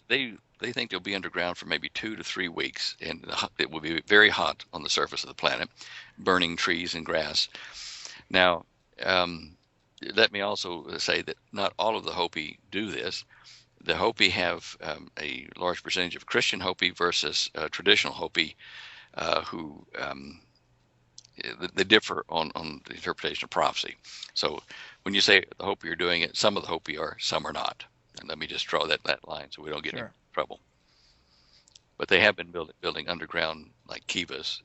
think they'll be underground for maybe 2 to 3 weeks, and it will be very hot on the surface of the planet, burning trees and grass. Now, let me also say that not all of the Hopi do this. The Hopi have a large percentage of Christian Hopi versus traditional Hopi who they differ on the interpretation of prophecy. So when you say the Hopi are doing it, some of the Hopi are, some are not. And let me just draw that line so we don't get in trouble. But they have been building underground, like kivas,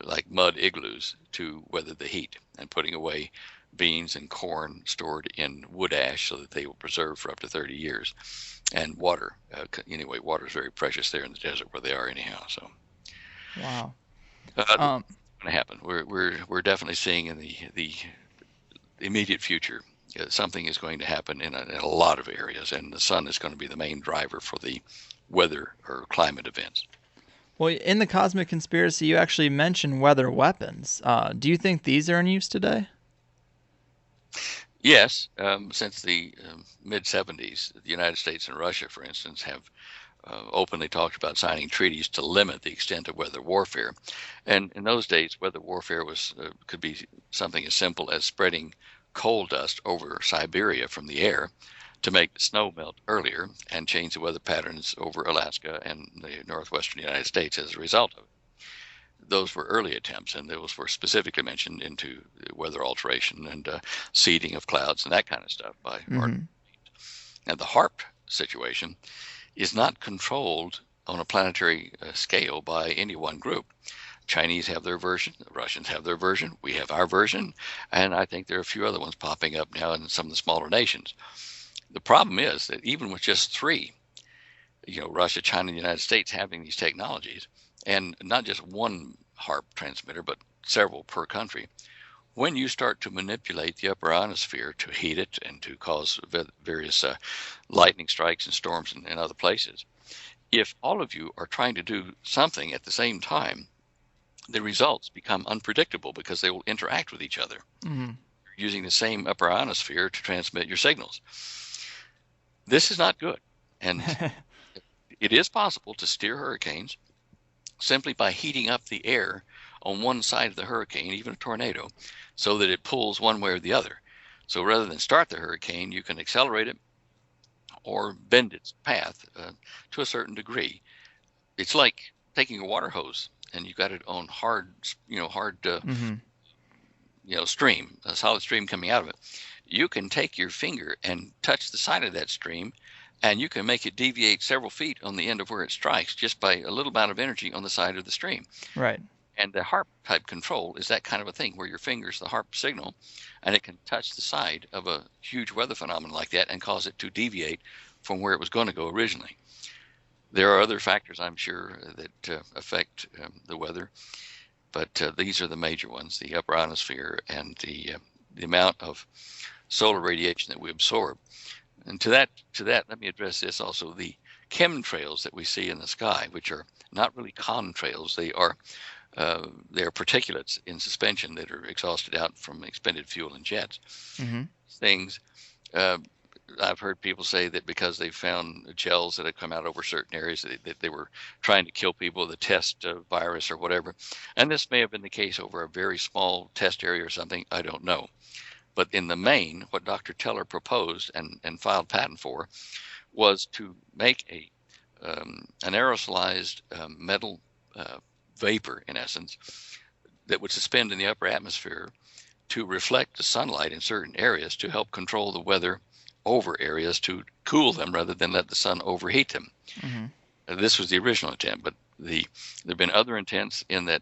like mud igloos, to weather the heat, and putting away beans and corn stored in wood ash so that they will preserve for up to 30 years. And water. Anyway, water is very precious there in the desert where they are anyhow. So. Wow. Going to happen. We're definitely seeing in the immediate future something is going to happen in a lot of areas, and the sun is going to be the main driver for the weather or climate events. Well, in the Cosmic Conspiracy, you actually mentioned weather weapons. Do you think these are in use today? Yes. Since the mid-'70s, the United States and Russia, for instance, have openly talked about signing treaties to limit the extent of weather warfare. And in those days, weather warfare could be something as simple as spreading coal dust over Siberia from the air to make the snow melt earlier and change the weather patterns over Alaska and the northwestern United States as a result of it. Those were early attempts, and those were specifically mentioned into weather alteration and seeding of clouds and that kind of stuff by Martin. Now, the HARP situation is not controlled on a planetary scale by any one group. Chinese have their version, the Russians have their version, we have our version, and I think there are a few other ones popping up now in some of the smaller nations. The problem is that even with just 3, Russia, China, and the United States having these technologies, and not just one HARP transmitter, but several per country, when you start to manipulate the upper ionosphere to heat it and to cause various lightning strikes and storms in other places, if all of you are trying to do something at the same time, the results become unpredictable because they will interact with each other, using the same upper ionosphere to transmit your signals. This is not good. And it is possible to steer hurricanes simply by heating up the air on one side of the hurricane, even a tornado, so that it pulls one way or the other. So rather than start the hurricane, you can accelerate it or bend its path to a certain degree. It's like taking a water hose and you've got it on hard stream, a solid stream coming out of it. You can take your finger and touch the side of that stream, and you can make it deviate several feet on the end of where it strikes just by a little amount of energy on the side of the stream. Right. And the harp type control is that kind of a thing where your finger's the harp signal, and it can touch the side of a huge weather phenomenon like that and cause it to deviate from where it was going to go originally. There are other factors, I'm sure, that affect the weather, but these are the major ones: the upper ionosphere and the amount of solar radiation that we absorb. And to that, let me address this also: the chemtrails that we see in the sky, which are not really contrails. They are particulates in suspension that are exhausted out from expended fuel and jets. Things. I've heard people say that because they found gels that had come out over certain areas that they were trying to kill people, the test virus or whatever. And this may have been the case over a very small test area or something. I don't know. But in the main, what Dr. Teller proposed and filed patent for was to make an aerosolized metal vapor, in essence, that would suspend in the upper atmosphere to reflect the sunlight in certain areas to help control the weather over areas, to cool them rather than let the sun overheat them. This was the original intent, but there have been other intents in that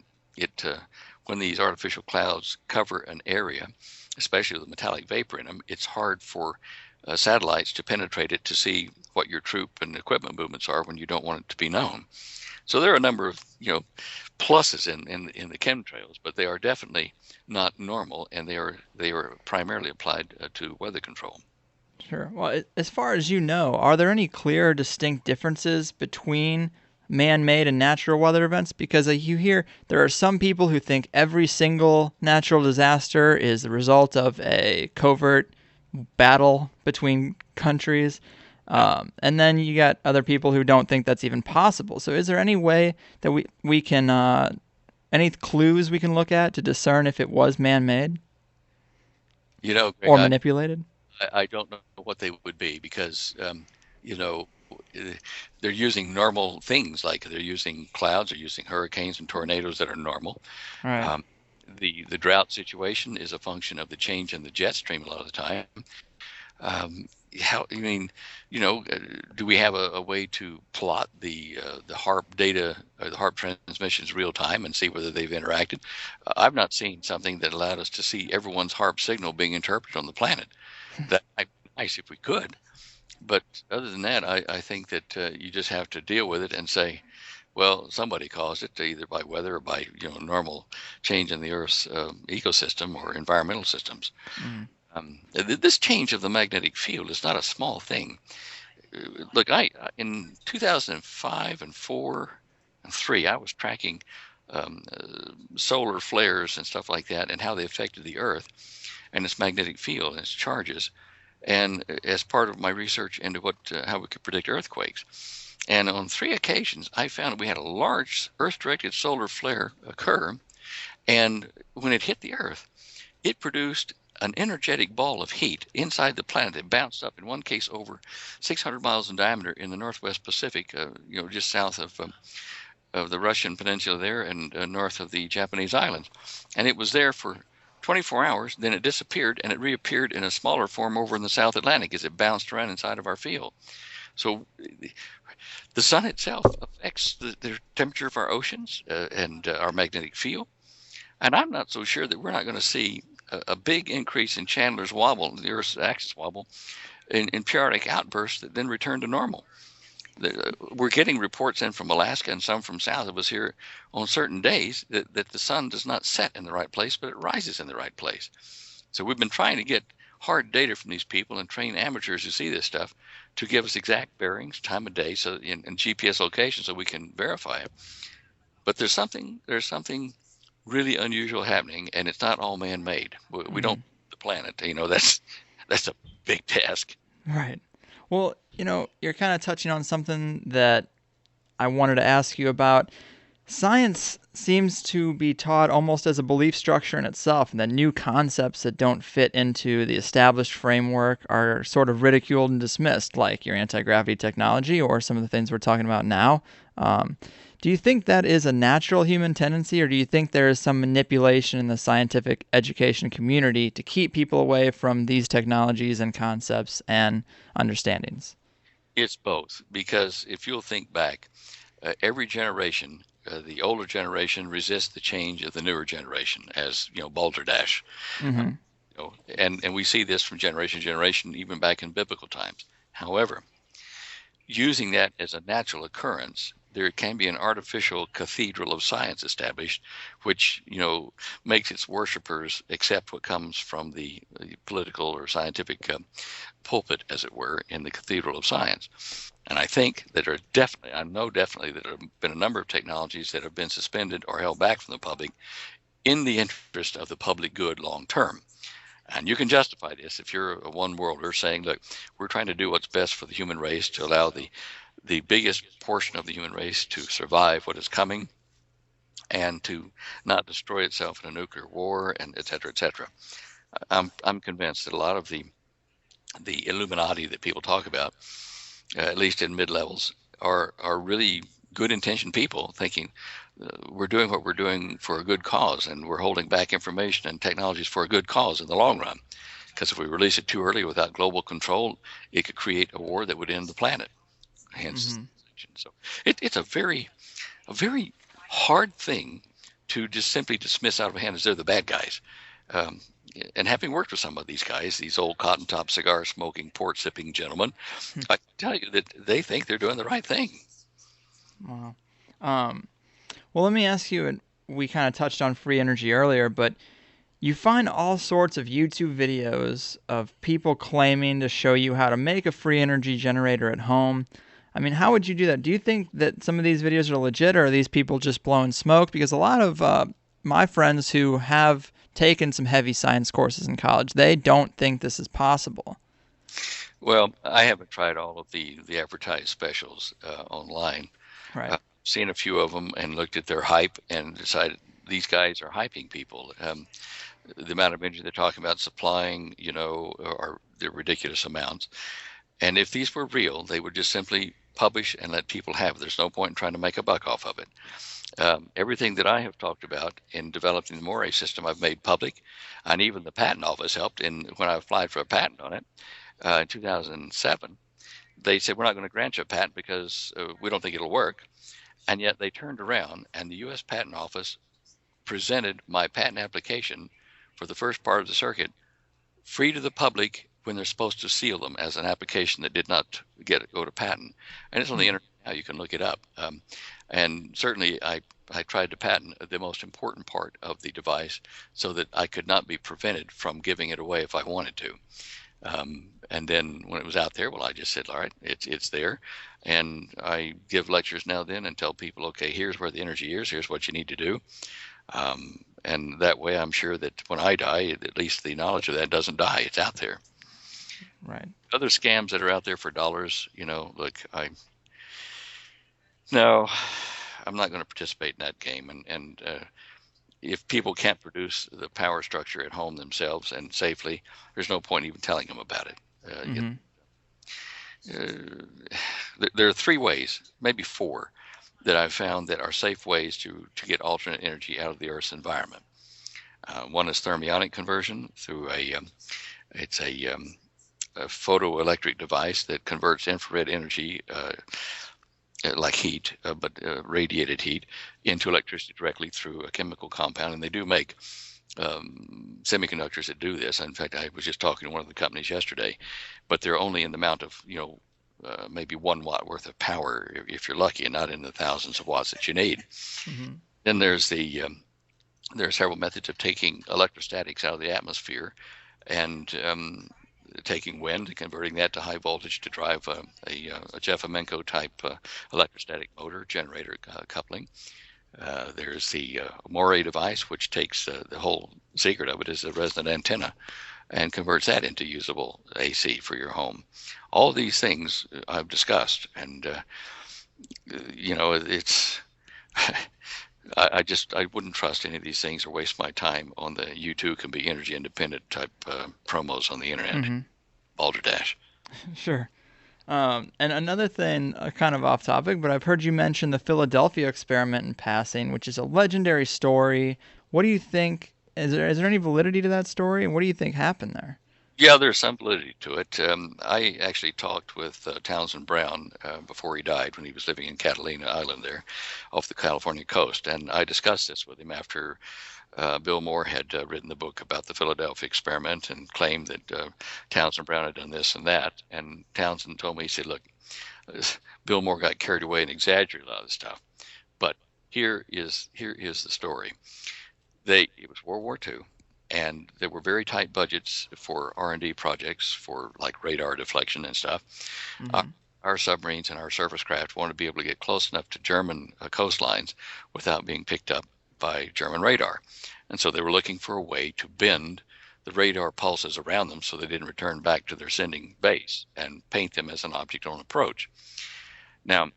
when these artificial clouds cover an area, especially with metallic vapor in them, it's hard for satellites to penetrate it to see what your troop and equipment movements are when you don't want it to be known. So there are a number of pluses in the chemtrails, but they are definitely not normal, and they are primarily applied to weather control. Sure. Well, as far as you know, are there any clear or distinct differences between man-made and natural weather events? Because you hear there are some people who think every single natural disaster is the result of a covert battle between countries. And then you got other people who don't think that's even possible. So is there any way that we can, any clues we can look at to discern if it was man-made? Greg, or manipulated? I don't know what they would be because, they're using normal things, like they're using clouds, they're using hurricanes and tornadoes that are normal. Right. The drought situation is a function of the change in the jet stream a lot of the time. Do we have a way to plot the HARP data or the HARP transmissions real time and see whether they've interacted? I've not seen something that allowed us to see everyone's HARP signal being interpreted on the planet. That might be nice if we could, but other than that, I think that you just have to deal with it and say, well, somebody caused it, either by weather or by normal change in the Earth's ecosystem or environmental systems. This change of the magnetic field is not a small thing. Look, in 2005 and 4 and 3, I was tracking solar flares and stuff like that and how they affected the Earth and its magnetic field and its charges, and as part of my research into how we could predict earthquakes. And on 3 occasions, I found we had a large Earth-directed solar flare occur, and when it hit the Earth, it produced an energetic ball of heat inside the planet. It bounced up, in one case, over 600 miles in diameter in the Northwest Pacific, just south of the Russian peninsula there and north of the Japanese islands. And it was there for 24 hours, then it disappeared, and it reappeared in a smaller form over in the South Atlantic as it bounced around inside of our field. So the sun itself affects the temperature of our oceans and our magnetic field. And I'm not so sure that we're not going to see a big increase in Chandler's wobble, the Earth's axis wobble, in periodic outbursts that then return to normal. We're getting reports in from Alaska and some from south of us here on certain days that the sun does not set in the right place, but it rises in the right place. So we've been trying to get hard data from these people and train amateurs who see this stuff to give us exact bearings, time of day, and GPS location so we can verify it. But there's something really unusual happening, and it's not all man-made. We don't the planet. That's a big task. Right. Well, you're kind of touching on something that I wanted to ask you about. Science seems to be taught almost as a belief structure in itself, and that new concepts that don't fit into the established framework are sort of ridiculed and dismissed, like your anti-gravity technology or some of the things we're talking about now. Do you think that is a natural human tendency, or do you think there is some manipulation in the scientific education community to keep people away from these technologies and concepts and understandings? It's both, because if you'll think back, every generation, the older generation resists the change of the newer generation, as balderdash. Mm-hmm. And we see this from generation to generation, even back in biblical times. However, using that as a natural occurrence, there can be an artificial cathedral of science established, which makes its worshipers accept what comes from the political or scientific pulpit, as it were, in the cathedral of science. And I think that I know definitely that there have been a number of technologies that have been suspended or held back from the public in the interest of the public good long term. And you can justify this if you're a one-worlder saying, look, we're trying to do what's best for the human race to allow the biggest portion of the human race to survive what is coming and to not destroy itself in a nuclear war, and et cetera, et cetera. I'm convinced that a lot of the Illuminati that people talk about, at least in mid-levels, are really good-intentioned people thinking we're doing what we're doing for a good cause, and we're holding back information and technologies for a good cause in the long run. Because if we release it too early without global control, it could create a war that would end the planet. Hence, so it's a very hard thing to just simply dismiss out of hand as they're the bad guys. And having worked with some of these guys, these old cotton top cigar smoking, port sipping gentlemen, I can tell you that they think they're doing the right thing. Wow. Well, let me ask you, and we kind of touched on free energy earlier, but you find all sorts of YouTube videos of people claiming to show you how to make a free energy generator at home. I mean, how would you do that? Do you think that some of these videos are legit, or are these people just blowing smoke? Because a lot of my friends who have taken some heavy science courses in college, they don't think this is possible. Well, I haven't tried all of the advertised specials online. Right. I've seen a few of them and looked at their hype and decided these guys are hyping people. The amount of energy they're talking about supplying, are they're ridiculous amounts. And if these were real, they would just simply publish and let people have it. There's no point in trying to make a buck off of it. Everything that I have talked about in developing the Moray system, I've made public, and even the patent office helped when I applied for a patent on it in 2007. They said, we're not going to grant you a patent because we don't think it'll work. And yet they turned around, and the U.S. Patent Office presented my patent application for the first part of the circuit free to the public when they're supposed to seal them as an application that did not go to patent. And it's on the internet now. You can look it up. And certainly I tried to patent the most important part of the device so that I could not be prevented from giving it away if I wanted to. And then when it was out there, well, I just said, all right, it's there. And I give lectures now then and tell people, okay, here's where the energy is. Here's what you need to do. And that way I'm sure that when I die, at least the knowledge of that doesn't die. It's out there. Right. Other scams that are out there for dollars, look, no, I'm not going to participate in that game. And if people can't produce the power structure at home themselves and safely, there's no point even telling them about it. There are 3 ways, maybe 4, that I've found that are safe ways to get alternate energy out of the Earth's environment. One is thermionic conversion through a photoelectric device that converts infrared energy like heat, but radiated heat, into electricity directly through a chemical compound. And they do make semiconductors that do this. In fact, I was just talking to one of the companies yesterday, but they're only in the amount of maybe 1 watt worth of power if you're lucky, and not in the thousands of watts that you need. Mm-hmm. Then there are several methods of taking electrostatics out of the atmosphere and taking wind and converting that to high voltage to drive a Jeffemenko type electrostatic motor generator coupling. There's the Moray device, which takes the whole secret of it is a resonant antenna and converts that into usable AC for your home. All these things I've discussed, and it's I wouldn't trust any of these things or waste my time on the you too can be energy independent type promos on the internet. Mm-hmm. Balderdash. Sure. And another thing, kind of off topic, but I've heard you mention the Philadelphia experiment in passing, which is a legendary story. What do you think? Is there any validity to that story? And what do you think happened there? Yeah, there's some validity to it. I actually talked with Townsend Brown before he died when he was living in Catalina Island there off the California coast. And I discussed this with him after Bill Moore had written the book about the Philadelphia experiment and claimed that Townsend Brown had done this and that. And Townsend told me, he said, look, Bill Moore got carried away and exaggerated a lot of this stuff. But here is the story. It was World War II. And there were very tight budgets for R&D projects for like radar deflection and stuff. Mm-hmm. Our submarines and our surface craft wanted to be able to get close enough to German coastlines without being picked up by German radar. And so they were looking for a way to bend the radar pulses around them so they didn't return back to their sending base and paint them as an object on approach. Now,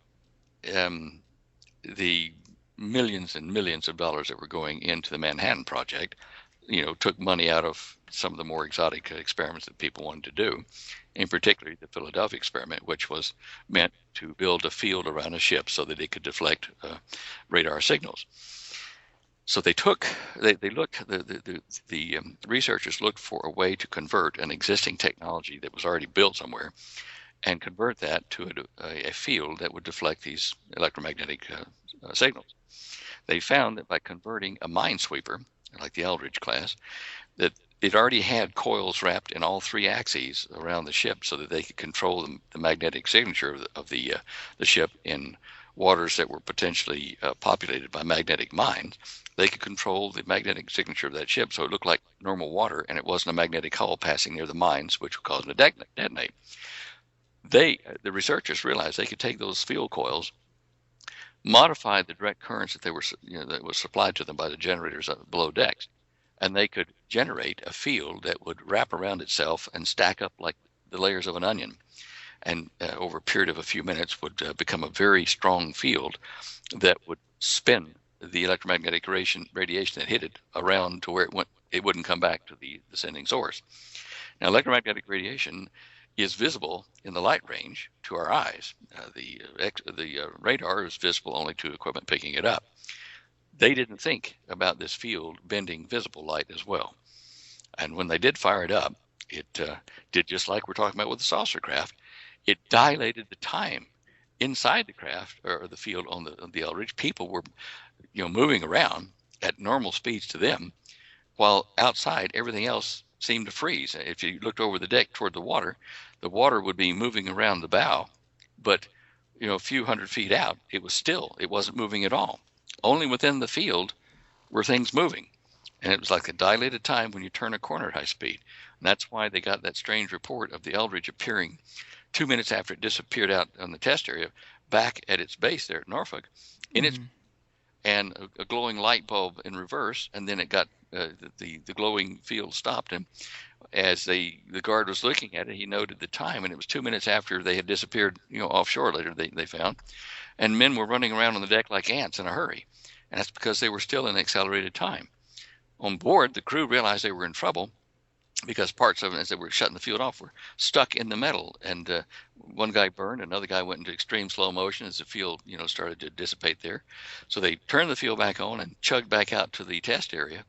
the millions and millions of dollars that were going into the Manhattan Project took money out of some of the more exotic experiments that people wanted to do, in particular the Philadelphia experiment, which was meant to build a field around a ship so that it could deflect radar signals. So the researchers looked for a way to convert an existing technology that was already built somewhere and convert that to a field that would deflect these electromagnetic signals. They found that by converting a minesweeper, like the Eldridge class, that it already had coils wrapped in all 3 axes around the ship so that they could control the magnetic signature of the ship in waters that were potentially populated by magnetic mines. They could control the magnetic signature of that ship so it looked like normal water and it wasn't a magnetic hull passing near the mines, which would cause them to detonate. The researchers realized they could take those field coils, modify the direct currents that that was supplied to them by the generators below decks, and they could generate a field that would wrap around itself and stack up like the layers of an onion, and over a period of a few minutes would become a very strong field that would spin the electromagnetic radiation that hit it around to where it wouldn't come back to the sending source. Now, electromagnetic radiation is visible in the light range to our eyes. The radar is visible only to equipment picking it up. They didn't think about this field bending visible light as well. And when they did fire it up, it did just like we're talking about with the saucer craft. It dilated the time inside the craft or the field on the Eldridge. People were moving around at normal speeds to them, while outside everything else seemed to freeze. If you looked over the deck toward the water would be moving around the bow, but a few hundred feet out, it wasn't moving at all. Only within the field were things moving. And it was like a dilated time when you turn a corner at high speed. And that's why they got that strange report of the Eldridge appearing 2 minutes after it disappeared out on the test area, back at its base there at Norfolk, and a glowing light bulb in reverse, and then it got the glowing field stopped, and as the guard was looking at it, he noted the time, and it was 2 minutes after they had disappeared, offshore later they found, and men were running around on the deck like ants in a hurry, and that's because they were still in accelerated time. On board, the crew realized they were in trouble because parts of it, as they were shutting the field off, were stuck in the metal, and one guy burned, another guy went into extreme slow motion as the field, started to dissipate there. So they turned the field back on and chugged back out to the test area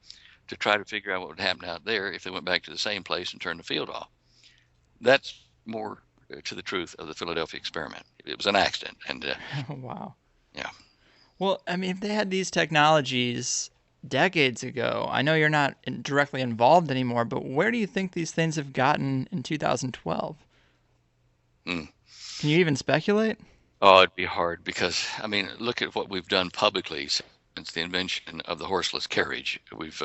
to try to figure out what would happen out there if they went back to the same place and turned the field off. That's more to the truth of the Philadelphia experiment. It was an accident, and wow. Yeah. Well, I mean, if they had these technologies decades ago, I know you're not directly involved anymore, but where do you think these things have gotten in 2012? Can you even speculate? Oh, it'd be hard because, I mean, look at what we've done publicly since the invention of the horseless carriage. We've,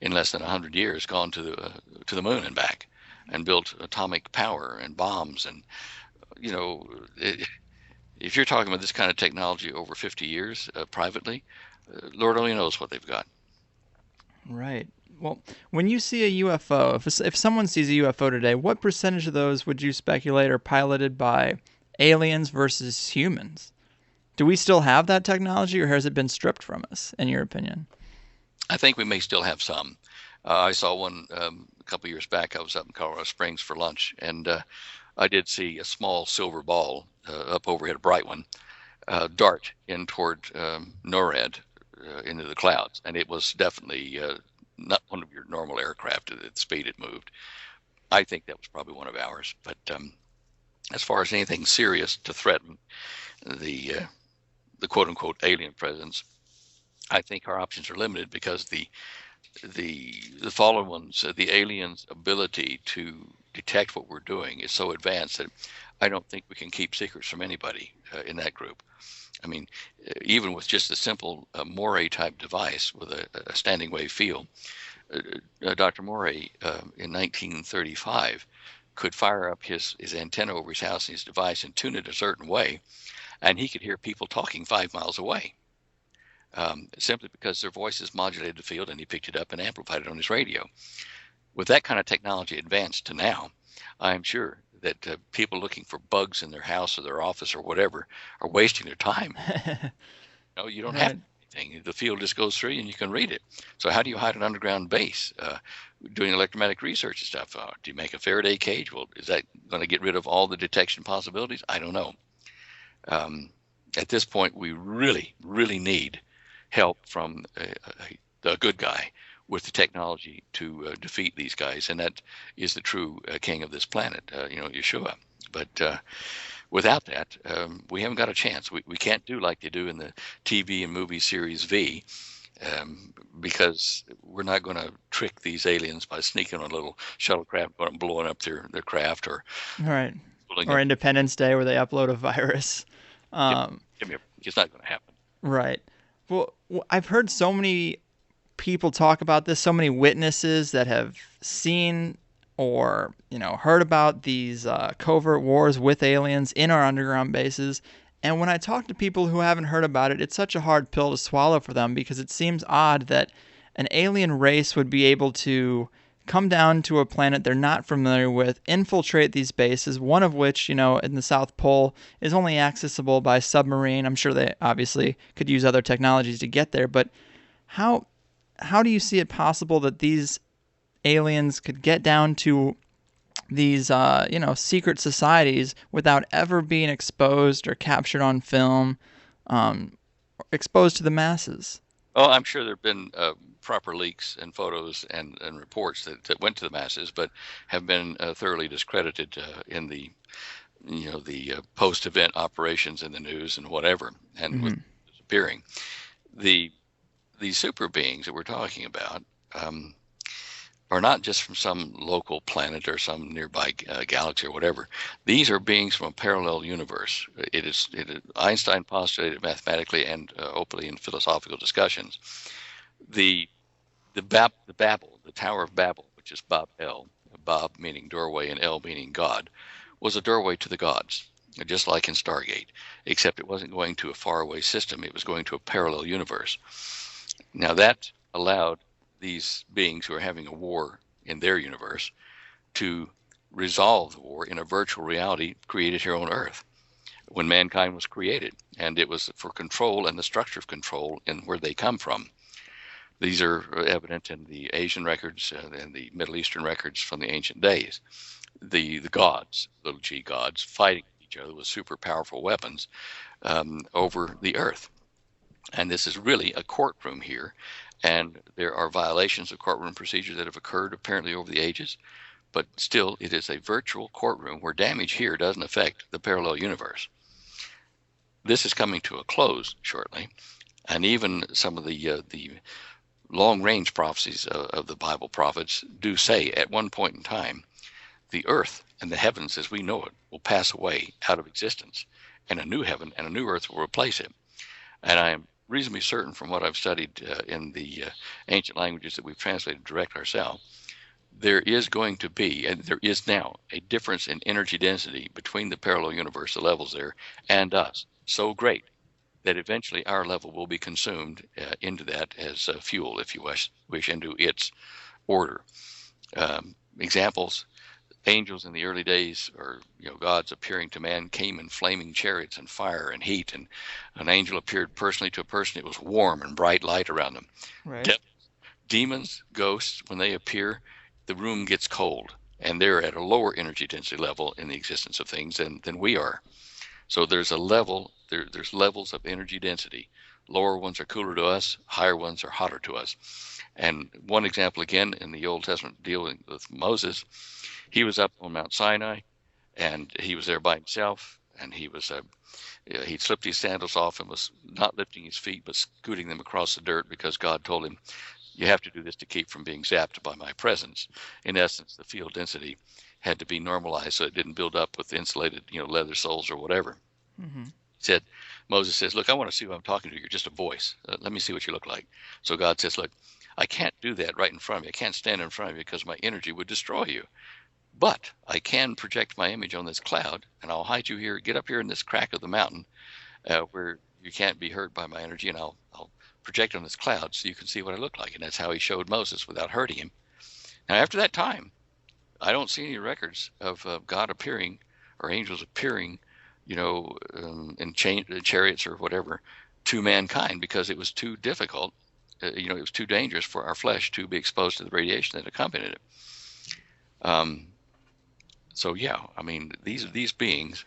in less than 100 years, gone to the moon and back, and built atomic power and bombs. And you know, if you're talking about this kind of technology over 50 years privately, Lord only knows what they've got. Right. Well, when you see a UFO, if someone sees a UFO today, what percentage of those would you speculate are piloted by aliens versus humans? Do we still have that technology, or has it been stripped from us, in your opinion? I think we may still have some. I saw one a couple years back. I was up in Colorado Springs for lunch, and I did see a small silver ball up overhead, a bright one, dart in toward NORAD into the clouds, and it was definitely not one of your normal aircraft at the speed it moved. I think that was probably one of ours. But as far as anything serious to threaten the quote unquote alien presence, I think our options are limited because the following ones, the aliens' ability to detect what we're doing is so advanced that I don't think we can keep secrets from anybody in that group. I mean, even with just a simple Moray type device with a standing wave field, Dr. Moray in 1935 could fire up his antenna over his house and his device and tune it a certain way, and he could hear people talking 5 miles away. Simply because their voices modulated the field and he picked it up and amplified it on his radio. With that kind of technology advanced to now, I'm sure that people looking for bugs in their house or their office or whatever are wasting their time. No, you don't have anything. The field just goes through and you can read it. So how do you hide an underground base? Doing electromagnetic research and stuff. Do you make a Faraday cage? Well, is that going to get rid of all the detection possibilities? I don't know. At this point, we really, really need help from the good guy with the technology to defeat these guys, and that is the true king of this planet, Yeshua. But without that, we haven't got a chance. We can't do like they do in the TV and movie series V, because we're not going to trick these aliens by sneaking on a little shuttlecraft and blowing up their craft, or right, or Independence Day where they upload a virus. It's not going to happen. Right. Well, I've heard so many people talk about this, so many witnesses that have seen or, heard about these covert wars with aliens in our underground bases. And when I talk to people who haven't heard about it, it's such a hard pill to swallow for them because it seems odd that an alien race would be able to come down to a planet they're not familiar with, infiltrate these bases, one of which, in the South Pole is only accessible by submarine. I'm sure they obviously could use other technologies to get there, but how do you see it possible that these aliens could get down to these, secret societies without ever being exposed or captured on film, or exposed to the masses? Oh, I'm sure there have been proper leaks and photos and reports that went to the masses, but have been thoroughly discredited in the post-event operations in the news and whatever, and with disappearing. The super beings that we're talking about are not just from some local planet or some nearby galaxy or whatever. These are beings from a parallel universe. It is Einstein postulated mathematically and openly in philosophical discussions. The Babel, the Tower of Babel, which is Bab-El, Bab meaning doorway and El meaning God, was a doorway to the gods, just like in Stargate, except it wasn't going to a faraway system. It was going to a parallel universe. Now that allowed these beings who are having a war in their universe to resolve the war in a virtual reality created here on Earth when mankind was created. And it was for control and the structure of control and where they come from. These are evident in the Asian records and the Middle Eastern records from the ancient days. The gods, little g gods, fighting each other with super powerful weapons over the Earth. And this is really a courtroom here. And there are violations of courtroom procedure that have occurred apparently over the ages. But still, it is a virtual courtroom where damage here doesn't affect the parallel universe. This is coming to a close shortly. And even some of the long-range prophecies of the Bible prophets do say at one point in time, the Earth and the heavens as we know it will pass away out of existence, and a new heaven and a new earth will replace it. And I am reasonably certain from what I've studied in the ancient languages that we've translated direct ourselves, there is going to be, and there is now, a difference in energy density between the parallel universe, the levels there, and us, so great that eventually our level will be consumed into that as fuel, if you wish, into its order. Examples: angels in the early days, or gods appearing to man, came in flaming chariots and fire and heat, and an angel appeared personally to a person. It was warm and bright light around them. Right. Demons, ghosts, when they appear, the room gets cold, and they're at a lower energy density level in the existence of things than we are. So there's a level, there's levels of energy density. Lower ones are cooler to us, higher ones are hotter to us. And one example again in the Old Testament dealing with Moses, he was up on Mount Sinai, and he was there by himself, and he was he'd slipped his sandals off and was not lifting his feet but scooting them across the dirt, because God told him, you have to do this to keep from being zapped by my presence. In essence, the field density had to be normalized so it didn't build up with insulated, leather soles or whatever. Mm-hmm. Moses says, look, I want to see who I'm talking to. You're just a voice. Let me see what you look like. So God says, look, I can't do that right in front of you. I can't stand in front of you because my energy would destroy you. But I can project my image on this cloud, and I'll hide you here, get up here in this crack of the mountain where you can't be hurt by my energy, and I'll project on this cloud so you can see what I look like. And that's how he showed Moses without hurting him. Now, after that time, I don't see any records of God appearing or angels appearing, in chariots or whatever to mankind, because it was too difficult. It was too dangerous for our flesh to be exposed to the radiation that accompanied it. So yeah, I mean, these beings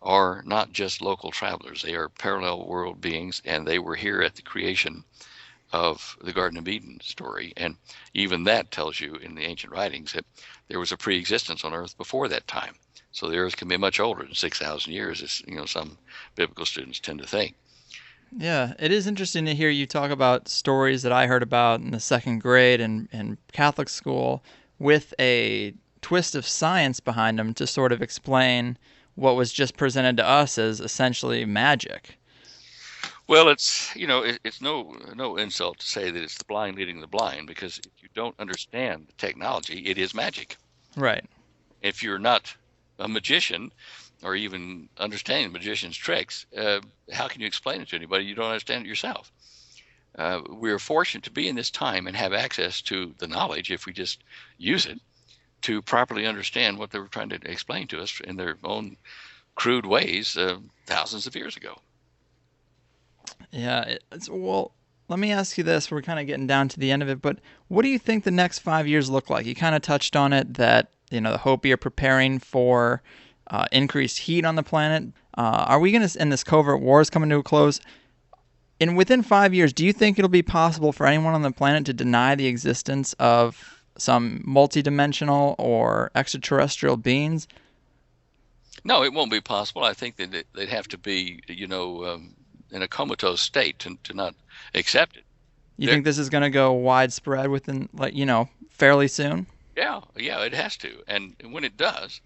are not just local travelers. They are parallel world beings, and they were here at the creation of the Garden of Eden story. And even that tells you in the ancient writings that there was a pre-existence on earth before that time. So the earth can be much older than 6,000 years, as some biblical students tend to think. Yeah, it is interesting to hear you talk about stories that I heard about in the second grade in Catholic school with a twist of science behind them to sort of explain what was just presented to us as essentially magic. Well, it's no insult to say that it's the blind leading the blind, because if you don't understand the technology, it is magic. Right. If you're not a magician, or even understanding magician's tricks, how can you explain it to anybody? You don't understand it yourself. We're fortunate to be in this time and have access to the knowledge, if we just use it, to properly understand what they were trying to explain to us in their own crude ways thousands of years ago. Yeah. Well, let me ask you this. We're kind of getting down to the end of it, but what do you think the next 5 years look like? You kind of touched on it, that, the Hopi are preparing for increased heat on the planet. Are we going to, and this covert war is coming to a close, and within 5 years, do you think it'll be possible for anyone on the planet to deny the existence of some multidimensional or extraterrestrial beings? No, it won't be possible. I think that they'd have to be, in a comatose state to not accept it. You think this is going to go widespread within, fairly soon? Yeah, it has to. And when it does,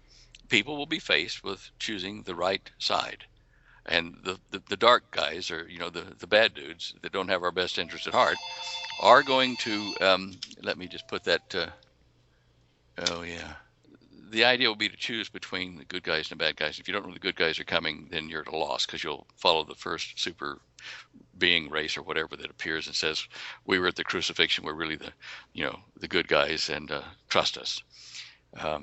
people will be faced with choosing the right side. And the dark guys, or the bad dudes that don't have our best interest at heart, are going to let me just put that. The idea will be to choose between the good guys and the bad guys. If you don't know the good guys are coming, then you're at a loss, because you'll follow the first super being race or whatever that appears and says, we were at the crucifixion, we're really the good guys, and trust us. I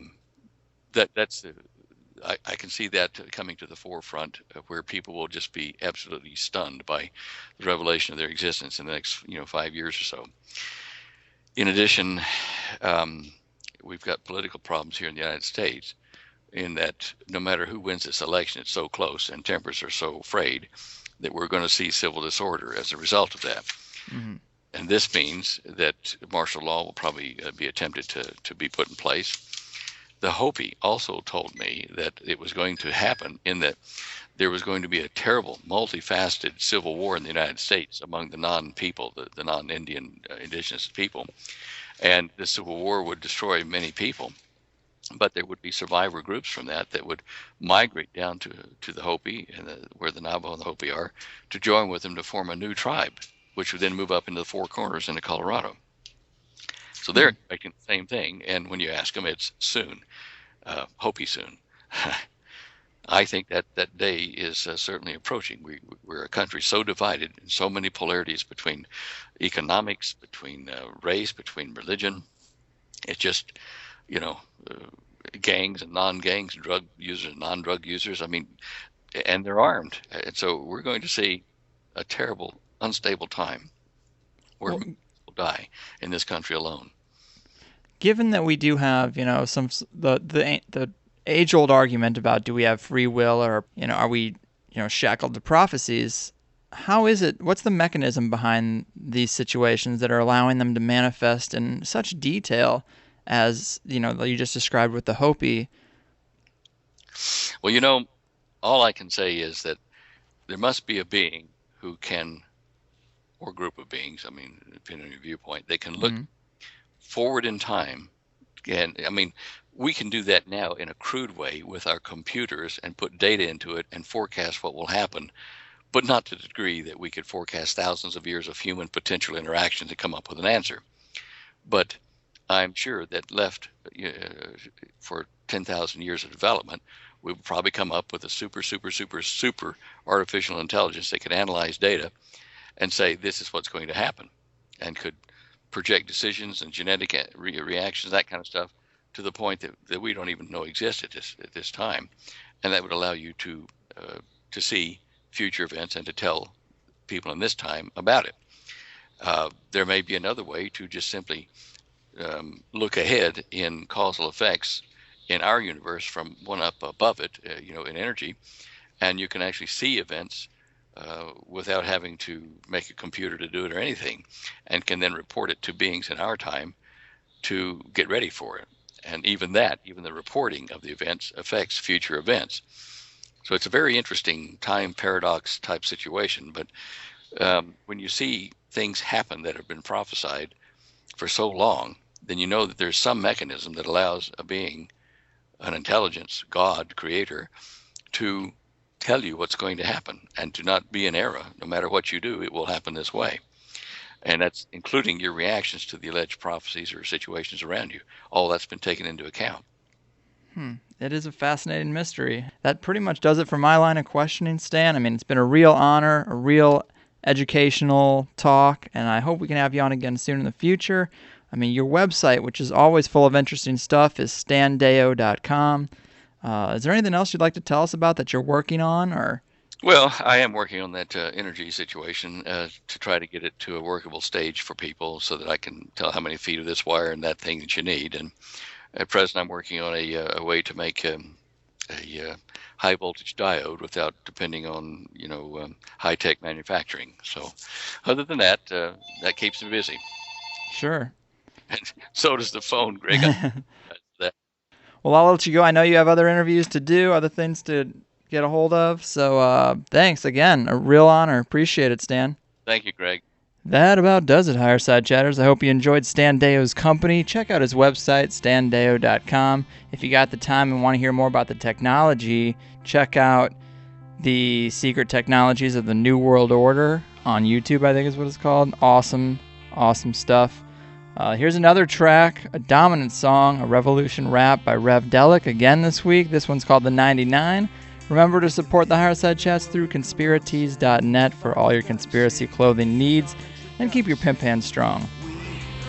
can see that coming to the forefront, where people will just be absolutely stunned by the revelation of their existence in the next 5 years or so. In addition, we've got political problems here in the United States, in that no matter who wins this election, it's so close and tempers are so frayed that we're going to see civil disorder as a result of that. Mm-hmm. And this means that martial law will probably be attempted to be put in place. The Hopi also told me that it was going to happen, in that there was going to be a terrible, multifaceted civil war in the United States among the non-people, the non-Indian indigenous people. And the civil war would destroy many people. but there would be survivor groups from that would migrate down to the Hopi and where the Navajo and the Hopi are, to join with them to form a new tribe, which would then move up into the Four Corners into Colorado. So they're expecting the same thing, and when you ask them, it's soon, Hopi soon. I think that day is certainly approaching. We're a country so divided, and so many polarities between economics, between race, between religion. It's just, gangs and non-gangs, drug users and non-drug users. I mean, and they're armed. And so we're going to see a terrible, unstable time where people die in this country alone. Given that we do have, the age-old argument about do we have free will, or are we shackled to prophecies, what's the mechanism behind these situations that are allowing them to manifest in such detail as you just described with the Hopi? Well, all I can say is that there must be a being who can, or group of beings, depending on your viewpoint, they can look forward in time. And we can do that now in a crude way with our computers and put data into it and forecast what will happen, but not to the degree that we could forecast thousands of years of human potential interactions and come up with an answer. But I'm sure that left for 10,000 years of development, we would probably come up with a super artificial intelligence that could analyze data and say this is what's going to happen, and could project decisions and genetic reactions, that kind of stuff, to the point that we don't even know exists at this time. And that would allow you to see future events and to tell people in this time about it. There may be another way to just simply look ahead in causal effects in our universe from one up above it, in energy, and you can actually see events without having to make a computer to do it or anything, and can then report it to beings in our time to get ready for it. And even the reporting of the events affects future events. So it's a very interesting time paradox type situation. But when you see things happen that have been prophesied for so long, then you know that there's some mechanism that allows a being, an intelligence, God, creator, to tell you what's going to happen and to not be in error. No matter what you do, it will happen this way. And that's including your reactions to the alleged prophecies or situations around you. All that's been taken into account. It is a fascinating mystery. That pretty much does it for my line of questioning, Stan. It's been a real honor, a real educational talk, and I hope we can have you on again soon in the future. Your website, which is always full of interesting stuff, is standeyo.com. Is there anything else you'd like to tell us about that you're working on, or? Well, I am working on that energy situation to try to get it to a workable stage for people so that I can tell how many feet of this wire and that thing that you need. And at present, I'm working on a way to make a high voltage diode without depending on, high tech manufacturing. So other than that, that keeps me busy. Sure. And so does the phone, Greg. Well, I'll let you go. I know you have other interviews to do, other things to get a hold of. So thanks again. A real honor. Appreciate it, Stan. Thank you, Greg. That about does it, Higherside Chatters. I hope you enjoyed Stan Deyo's company. Check out his website, standeyo.com. If you got the time and want to hear more about the technology, check out the Secret Technologies of the New World Order on YouTube, I think is what it's called. Awesome stuff. Here's another track, a dominant song, a revolution rap by Rev Delic again this week. This one's called The 99. Remember to support the Higherside Chats through conspiratees.net for all your conspiracy clothing needs, and keep your pimp hands strong. We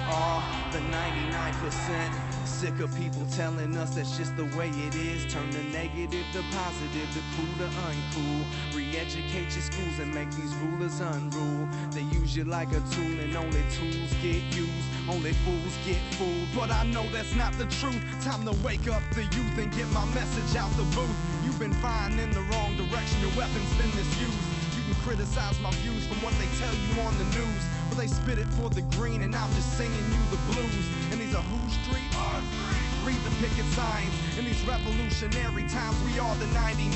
are the 99%. Sick of people telling us that's just the way it is. Turn the negative to positive, the cool to uncool. Re-educate your schools and make these rulers unrule. They use you like a tool and only tools get used. Only fools get fooled, but I know that's not the truth. Time to wake up the youth and get my message out the booth. You've been flying in the wrong direction, your weapon's been misused. You can criticize my views from what they tell you on the news, but they spit it for the green and I'm just singing you the blues. And these are who streets? Our streets. Read the picket signs. In these revolutionary times, we are the 99.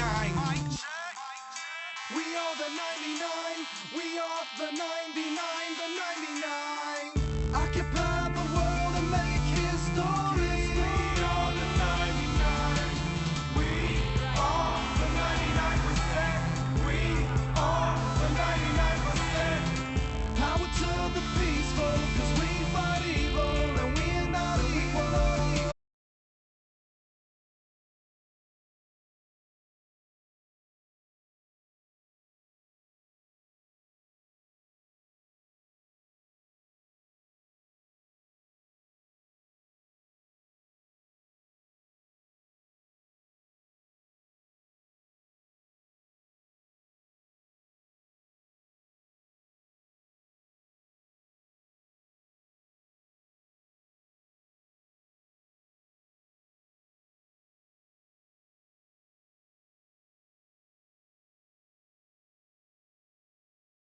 We are the 99. We are the 99. The 99.